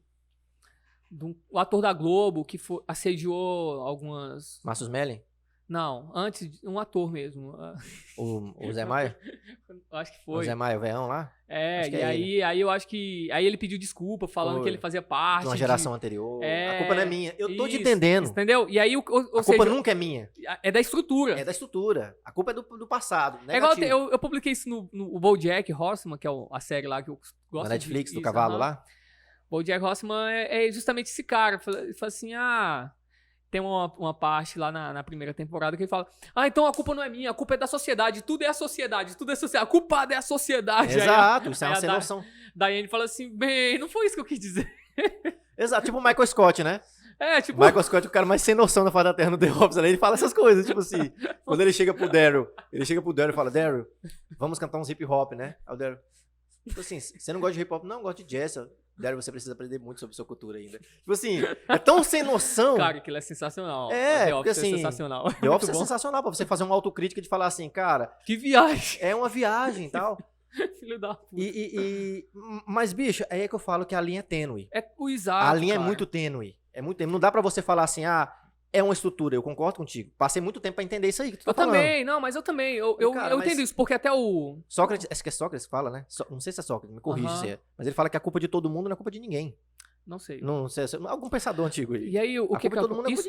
ator da Globo que assediou algumas... Márcio Smelling? Não, antes, um ator mesmo. O Zé Maia? Acho que foi. O Zé Maia, o Veão lá? Aí eu acho que... Aí ele pediu desculpa, falando que ele fazia parte de uma geração anterior. A culpa não é minha. Eu tô te entendendo. Entendeu? E aí, a culpa nunca é minha. É da estrutura. É da estrutura. A culpa é do passado. É igual, eu publiquei isso no BoJack Horseman, que é a série lá que eu gosto. Na Netflix, do cavalo lá? BoJack Horseman é justamente esse cara. Ele fala assim, tem uma parte lá na primeira temporada que ele fala, então a culpa não é minha, a culpa é da sociedade, tudo é a sociedade, a culpada é a sociedade. Exato, isso é uma sem noção. Daiane fala assim, bem, não foi isso que eu quis dizer. Exato, tipo o Michael Scott, né? Tipo... Michael Scott é o cara mais sem noção da face da Terra no The Office, ele fala essas coisas, tipo assim, quando ele chega pro Daryl e fala, Daryl, vamos cantar uns hip hop, né? Aí o Daryl, tipo assim, você não gosta de hip hop? Não, eu gosto de jazz, Daryl, você precisa aprender muito sobre sua cultura ainda. Tipo assim, é tão sem noção. Cara, aquilo é sensacional. The Office assim, é sensacional. The Office é sensacional pra você fazer uma autocrítica de falar assim, cara... Que viagem. É uma viagem e tal. Filho da puta. Mas, bicho, é aí que eu falo que a linha é tênue. Exato, a linha cara. é muito tênue. É muito tênue. Não dá pra você falar assim, é uma estrutura. Eu concordo contigo. Passei muito tempo pra entender isso aí que tu tá falando. Também, não, mas eu também. Eu entendo isso, porque até o... Sócrates, acho que é Sócrates que fala, né? Não sei se é Sócrates, me corrige se é. Mas ele fala que a culpa de todo mundo não é culpa de ninguém. Não sei. Não sei, algum pensador antigo aí. E aí,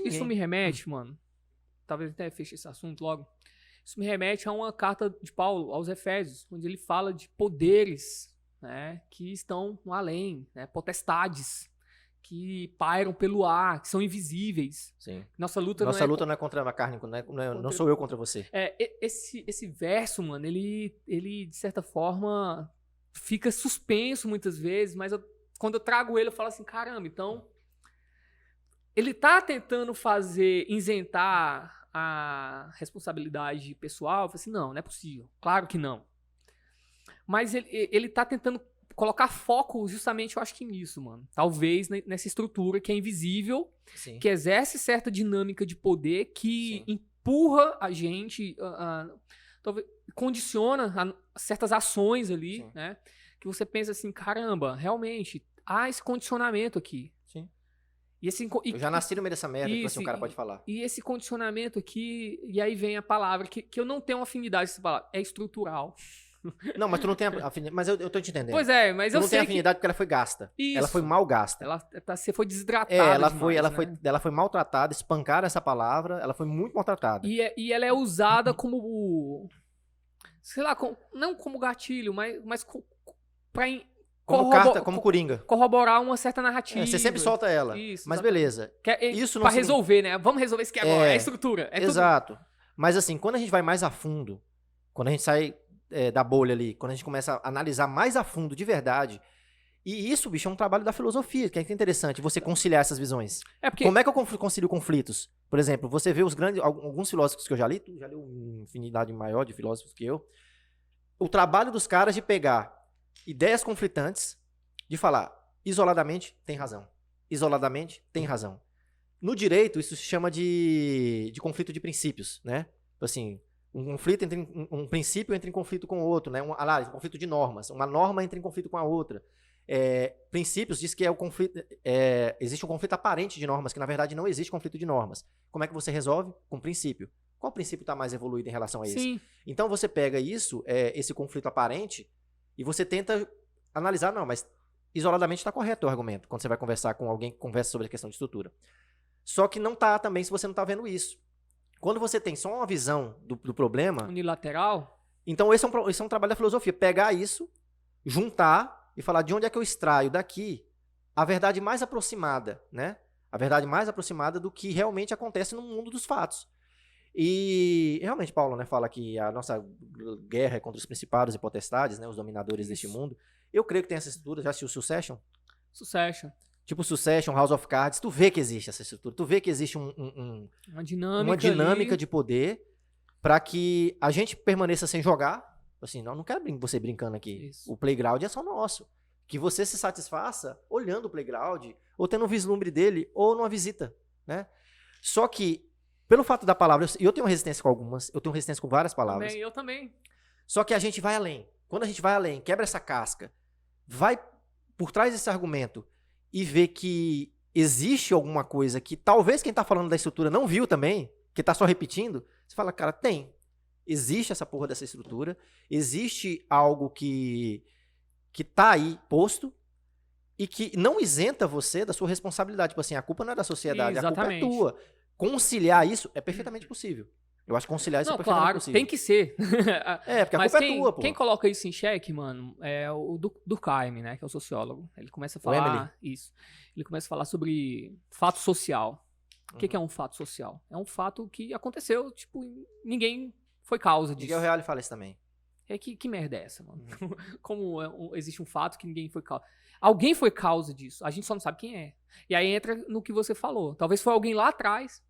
isso me remete, mano. Talvez até feche esse assunto logo. Isso me remete a uma carta de Paulo aos Efésios, onde ele fala de poderes, né, que estão no além, né, potestades que pairam pelo ar, que são invisíveis. Sim. Nossa luta não é contra a carne, não sou eu contra você. Esse verso, mano, ele de certa forma fica suspenso muitas vezes, mas quando eu trago ele, eu falo assim, caramba, então ele tá tentando isentar a responsabilidade pessoal. Eu falei assim, não é possível. Claro que não. Mas ele tá tentando colocar foco justamente, eu acho que nisso, mano. Talvez nessa estrutura que é invisível, Sim. que exerce certa dinâmica de poder, que empurra a gente, talvez condiciona certas ações ali, né? Que você pensa assim, caramba, realmente, há esse condicionamento aqui. Sim. E esse, Eu já nasci no meio dessa merda, tipo assim, isso, o cara pode falar. E esse condicionamento aqui, e aí vem a palavra que eu não tenho afinidade com essa palavra, é estrutural. Não, mas tu não tem afinidade. Mas eu tô te entendendo. Pois é, mas Tu eu não tem sei que afinidade porque ela foi gasta. Ela Isso. foi mal gasta. Você foi desidratada Ela demais, foi, né? ela foi maltratada, espancaram essa palavra, ela foi muito maltratada. E ela é usada como, sei lá, não como gatilho, mas pra Como carta, como coringa. corroborar uma certa narrativa. Você sempre solta ela. Isso, Mas exatamente. beleza. Isso não Pra significa- resolver, né? Vamos resolver isso aqui agora. É estrutura. É tudo. Exato. Mas assim, quando a gente vai mais a fundo, quando a gente sai da bolha ali, quando a gente começa a analisar mais a fundo de verdade, e isso, bicho, é um trabalho da filosofia, que é interessante, você conciliar essas visões. É porque Como é que eu concilio conflitos? Por exemplo, você vê alguns filósofos que eu já li, tu já leu uma infinidade maior de filósofos que eu, o trabalho dos caras de pegar ideias conflitantes, de falar, isoladamente, tem razão. Isoladamente, tem razão. No direito, isso se chama de conflito de princípios, né? Assim, um conflito entre um princípio entra em conflito com o outro, né? Um conflito de normas. Uma norma entra em conflito com a outra. Princípios diz que existe um conflito aparente de normas, que na verdade não existe conflito de normas. Como é que você resolve? Com princípio. Qual princípio está mais evoluído em relação a esse? sim, Então você pega isso, esse conflito aparente, e você tenta analisar, não, mas isoladamente está correto o argumento, quando você vai conversar com alguém que conversa sobre a questão de estrutura. Só que não tá também se você não está vendo isso. Quando você tem só uma visão do problema, unilateral. então esse é um trabalho da filosofia, pegar isso, juntar e falar de onde é que eu extraio daqui a verdade mais aproximada, né? A verdade mais aproximada do que realmente acontece no mundo dos fatos. E realmente Paulo, né, fala que a nossa guerra é contra os principados e potestades, né, os dominadores deste mundo. Eu creio que tem essa estrutura. Já assistiu Succession? Succession. Tipo Succession, House of Cards, tu vê que existe essa estrutura, tu vê que existe Uma dinâmica, uma dinâmica ali. de poder para que a gente permaneça sem jogar. Assim, não quero você brincando aqui. Isso. O playground é só nosso. Que você se satisfaça olhando o playground, ou tendo um vislumbre dele, ou numa visita, né? Só que, pelo fato da palavra, eu tenho resistência com algumas, eu tenho resistência com várias palavras. Eu também. Só que a gente vai além. Quando a gente vai além, quebra essa casca, vai por trás desse argumento e vê que existe alguma coisa que talvez quem tá falando da estrutura não viu também, que tá só repetindo, você fala, cara, existe essa porra dessa estrutura, existe algo que tá aí posto e que não isenta você da sua responsabilidade. Tipo assim, a culpa não é da sociedade, Exatamente. a culpa é tua. Conciliar isso é perfeitamente possível. Eu acho que conciliar isso Não, é perfeitamente claro, possível. tem que ser. Porque a Mas culpa é tua, pô. quem coloca isso em xeque, mano, é o Durkheim, né, que é o sociólogo. Ele começa a falar isso. Ele começa a falar sobre fato social. O que é um fato social? É um fato que aconteceu, tipo, ninguém foi causa disso. Miguel Reale fala isso também. Que merda é essa, mano? Como existe um fato que ninguém foi causa. Alguém foi causa disso, a gente só não sabe quem é. E aí entra no que você falou. Talvez foi alguém lá atrás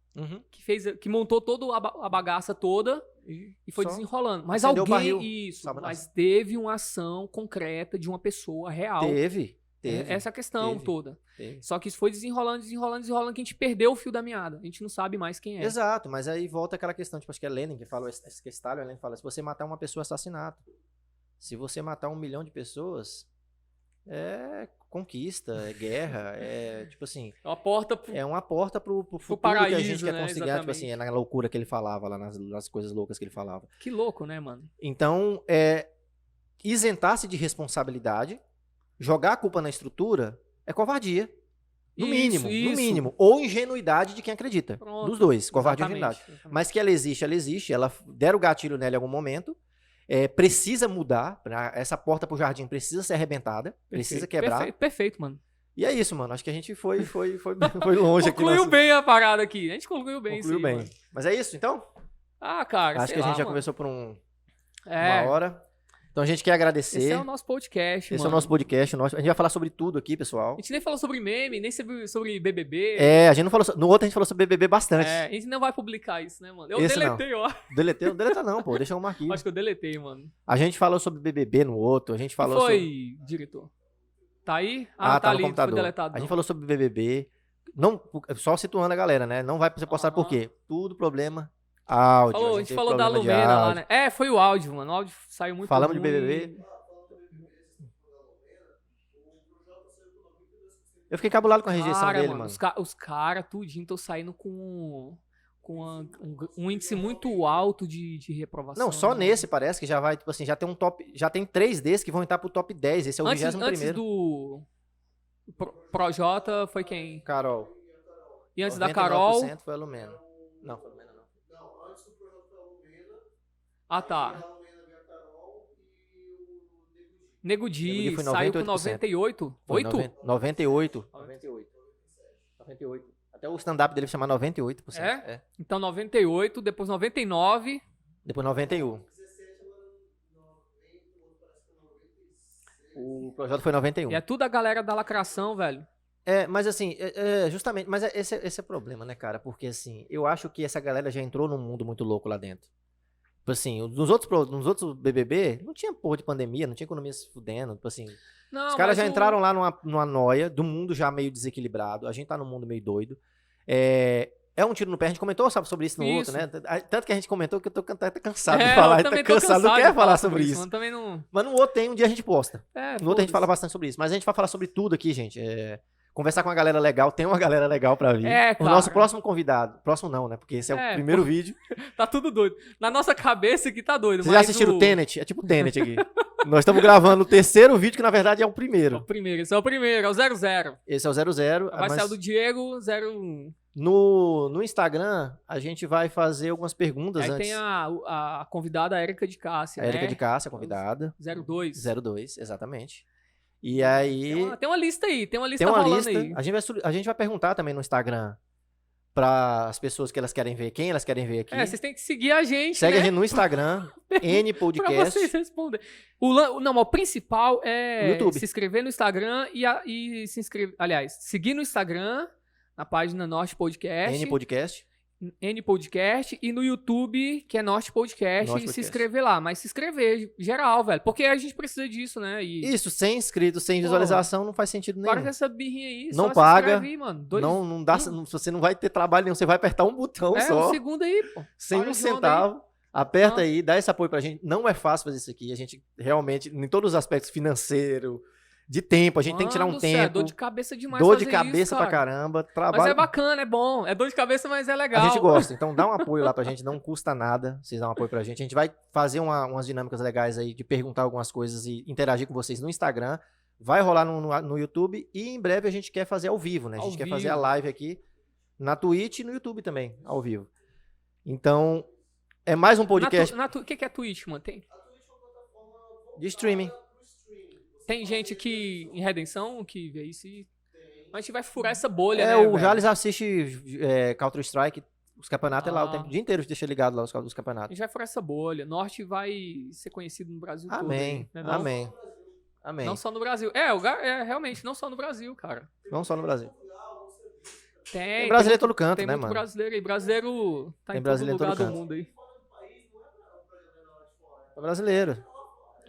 que montou toda a bagaça toda e foi Só desenrolando. Mas acendeu o alguém, barril, isso, sabe, mas teve uma ação concreta de uma pessoa real. Teve. Essa é a questão teve. toda. Teve. Só que isso foi desenrolando, que a gente perdeu o fio da meada. A gente não sabe mais quem é. Exato, mas aí volta aquela questão, tipo, acho que é Lenin que fala, que é Stalin, Lenin fala, se você matar uma pessoa, é assassinato. Se você matar 1 milhão de pessoas, é conquista, é guerra, é tipo assim... É uma porta pro... É uma porta pro futuro paraíso, que a gente quer né? conseguir, tipo assim, é na loucura que ele falava lá, nas coisas loucas que ele falava. Que louco, né, mano? Então, isentar-se de responsabilidade, jogar a culpa na estrutura, é covardia. No mínimo. Ou ingenuidade de quem acredita. Pronto. Dos dois, covardia e Exatamente. ingenuidade. Mas que ela existe. Ela deram o gatilho nela em algum momento. Precisa mudar. Essa porta pro jardim precisa ser arrebentada. Precisa quebrar. Perfeito, mano. E é isso, mano. Acho que a gente foi longe aqui. Concluiu bem a parada aqui. A gente concluiu bem isso. Concluiu bem. Mas é isso, então? Ah, cara. Acho que a gente já conversou por uma hora. Então a gente quer agradecer. Esse é o nosso podcast, Esse é o nosso podcast. A gente vai falar sobre tudo aqui, pessoal. A gente nem falou sobre meme, nem sobre BBB. A gente não falou. No outro a gente falou sobre BBB bastante. A gente não vai publicar isso, né, mano? Eu Esse deletei, ó. Deletei? Não deleta não, pô. Deixa eu marcar aqui. Acho que eu deletei, mano. A gente falou sobre BBB no outro. A gente falou foi, diretor? Tá aí? Tá tá no ali, computador. foi deletado. A gente falou sobre BBB. Não, só situando a galera, né? Não vai ser postado por quê? Tudo problema. Áudio. A gente falou da Lumena lá, né? Foi o áudio, mano. O áudio saiu muito Falamos ruim. de BBB. Eu fiquei cabulado com a rejeição Cara, dele, mano. Os caras, tudinho, estão saindo um índice muito alto de reprovação. Não, só né? nesse parece que já vai, tipo assim, já tem um top, já tem 3 desses que vão entrar pro top 10. Esse é o 21º. Antes do Projota foi quem? Carol. E antes da Carol... 99% foi a Lumena. Não, foi a Lumena não. Não, antes do projeto foi a Lumena, Ah, tá. a Lumena veio a Carol e o Nego Nego Di. Di Nego Di foi saiu com 98%. 98? Foi 8? 98. 98. Até o stand-up dele chama 98%. É? Então 98, depois 99. Depois 91. 17, agora 90, o outro parece que é 96. O projeto foi 91. E é tudo a galera da lacração, velho. Mas assim, justamente, mas esse é o problema, né, cara? Porque assim, eu acho que essa galera já entrou num mundo muito louco lá dentro. Tipo assim, nos outros BBB, não tinha porra de pandemia, não tinha economia se fudendo, tipo assim. Não, Os caras mas já entraram lá numa noia do mundo já meio desequilibrado, a gente tá num mundo meio doido. É um tiro no pé, a gente comentou sobre isso no Isso. outro, né? Tanto que a gente comentou que eu tô até cansado de eu falar, também tá tô cansado, não de quer falar sobre isso. mano, também não... Mas no outro um dia a gente posta. No outro a gente foda-se. fala bastante sobre isso. Mas a gente vai falar sobre tudo aqui, gente. Conversar com uma galera legal, tem uma galera legal pra vir. O cara. nosso próximo convidado. Próximo não, né? Porque esse é o primeiro vídeo. Tá tudo doido. Na nossa cabeça aqui tá doido. Vocês já assistiram o Tenet? É tipo o Tenet aqui. Nós estamos gravando o terceiro vídeo, que na verdade é o É primeiro. o primeiro, esse é o primeiro, é o 00. Esse é o 00. Vai mas ser o do Diego, 01. no Instagram, a gente vai fazer algumas perguntas Aí antes. tem a convidada Érica de Cássia, A Erika né? de Cássia, convidada. 02. 02, exatamente. E aí... Tem uma lista aí, tem uma lista Tem uma rolando lista. aí. A gente vai perguntar também no Instagram para as pessoas que elas querem ver, quem elas querem ver aqui. Vocês têm que seguir a gente, Segue né? a gente no Instagram, N Pra Podcast. vocês responderem. Não, mas o principal é YouTube. se inscrever no Instagram e se inscrever. Aliás, seguir no Instagram, na página Norte Podcast. N Podcast. N Podcast e no YouTube, que é Norte Podcast, Norte e se Podcast. inscrever lá. Mas se inscrever geral, velho. Porque a gente precisa disso, né? E Isso, sem inscritos, sem visualização, não faz sentido para nenhum. com essa birrinha aí, Não só paga, se inscreve aí, mano. Não dá, você não vai ter trabalho nenhum, você vai apertar um botão um só, segundo aí, pô. sem Para um de onda centavo. Aperta Ah. aí, dá esse apoio pra gente. Não é fácil fazer isso aqui. A gente realmente, em todos os aspectos financeiro, de tempo, a gente tem que tirar um Mano do céu, é tempo. dor de cabeça demais Dor de fazer cabeça isso, pra cara. caramba. Mas Trabalho. é bacana, é bom. É dor de cabeça, mas é legal. A gente gosta, então dá um apoio lá pra gente, não custa nada vocês dão um apoio pra gente. A gente vai fazer umas dinâmicas legais aí de perguntar algumas coisas e interagir com vocês no Instagram. Vai rolar no YouTube e em breve a gente quer fazer ao vivo, né? A Ao gente quer fazer a vivo. live aqui na Twitch e no YouTube também, ao vivo. Então, é mais um podcast O que é Twitch, mano? A Twitch é uma plataforma voltada de streaming. pro streaming. Você Tem pode gente ver que em Redenção que vê isso e... tem. Mas a gente vai furar essa bolha, É, né, o velho? Jales assiste Counter-Strike, os campeonatos é lá, o Ah. tempo, o dia inteiro deixa ligado lá os A campeonatos. gente vai furar essa bolha. Norte vai ser conhecido no Brasil todo. Amém, aí, né, não? amém, amém. Não só no Brasil. Realmente, não só no Brasil, cara. Não só no Brasil. Tem brasileiro em todo canto, tem né, muito mano? brasileiro aí. Brasileiro tá Tem em todo brasileiro em todo lugar do canto. mundo aí. É brasileiro.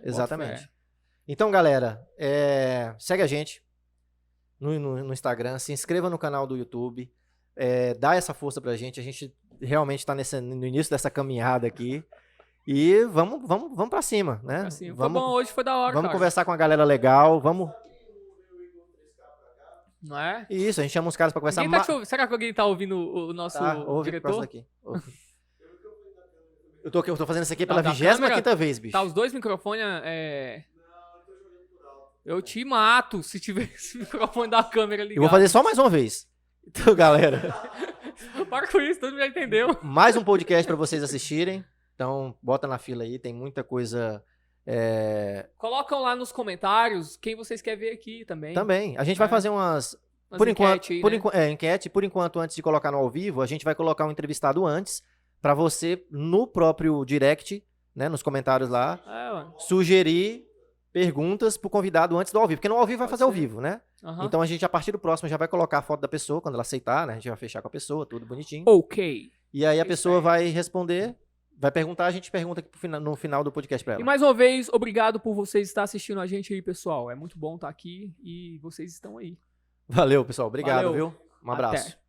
Exatamente. Então, galera, segue a gente no Instagram, se inscreva no canal do YouTube, dá essa força pra gente. A gente realmente tá no início dessa caminhada aqui. E vamos pra cima, né? Assim, foi Vamos, bom hoje, foi da hora, vamos cara. conversar com a galera legal, vamos... Não é? Isso, a gente chama uns caras pra conversar. Ninguém tá te ouvindo. Será que alguém tá ouvindo o nosso Tá, ouve, diretor? próximo daqui. Ouve. Eu tô fazendo isso aqui pela Da 25ª câmera? vez, bicho. Tá os dois microfones. Eu te mato se tiver esse microfone da câmera ligado. Eu vou fazer só mais uma vez. Então, galera, Para com isso, todo mundo já entendeu. mais um podcast pra vocês assistirem. Então, bota na fila aí, tem muita coisa... Colocam lá nos comentários quem vocês querem ver aqui também. Também. A gente vai fazer umas... Umas Por enquanto, enquete aí, né? enquete. Por enquanto, antes de colocar no ao vivo, a gente vai colocar um entrevistado antes, pra você, no próprio direct, né, nos comentários lá, Mano. sugerir perguntas pro convidado antes do ao vivo. Porque no ao vivo vai Pode fazer ao ser. vivo, né? Aham. Então a gente, a partir do próximo, já vai colocar a foto da pessoa, quando ela aceitar, né? A gente vai fechar com a pessoa, tudo bonitinho. Ok. E aí a Isso pessoa aí. vai responder, vai perguntar, a gente pergunta aqui no final do podcast pra ela. E mais uma vez, obrigado por vocês estar assistindo a gente aí, pessoal. É muito bom estar aqui e vocês estão aí. Valeu, pessoal. Obrigado, Valeu. viu? Um abraço. Até.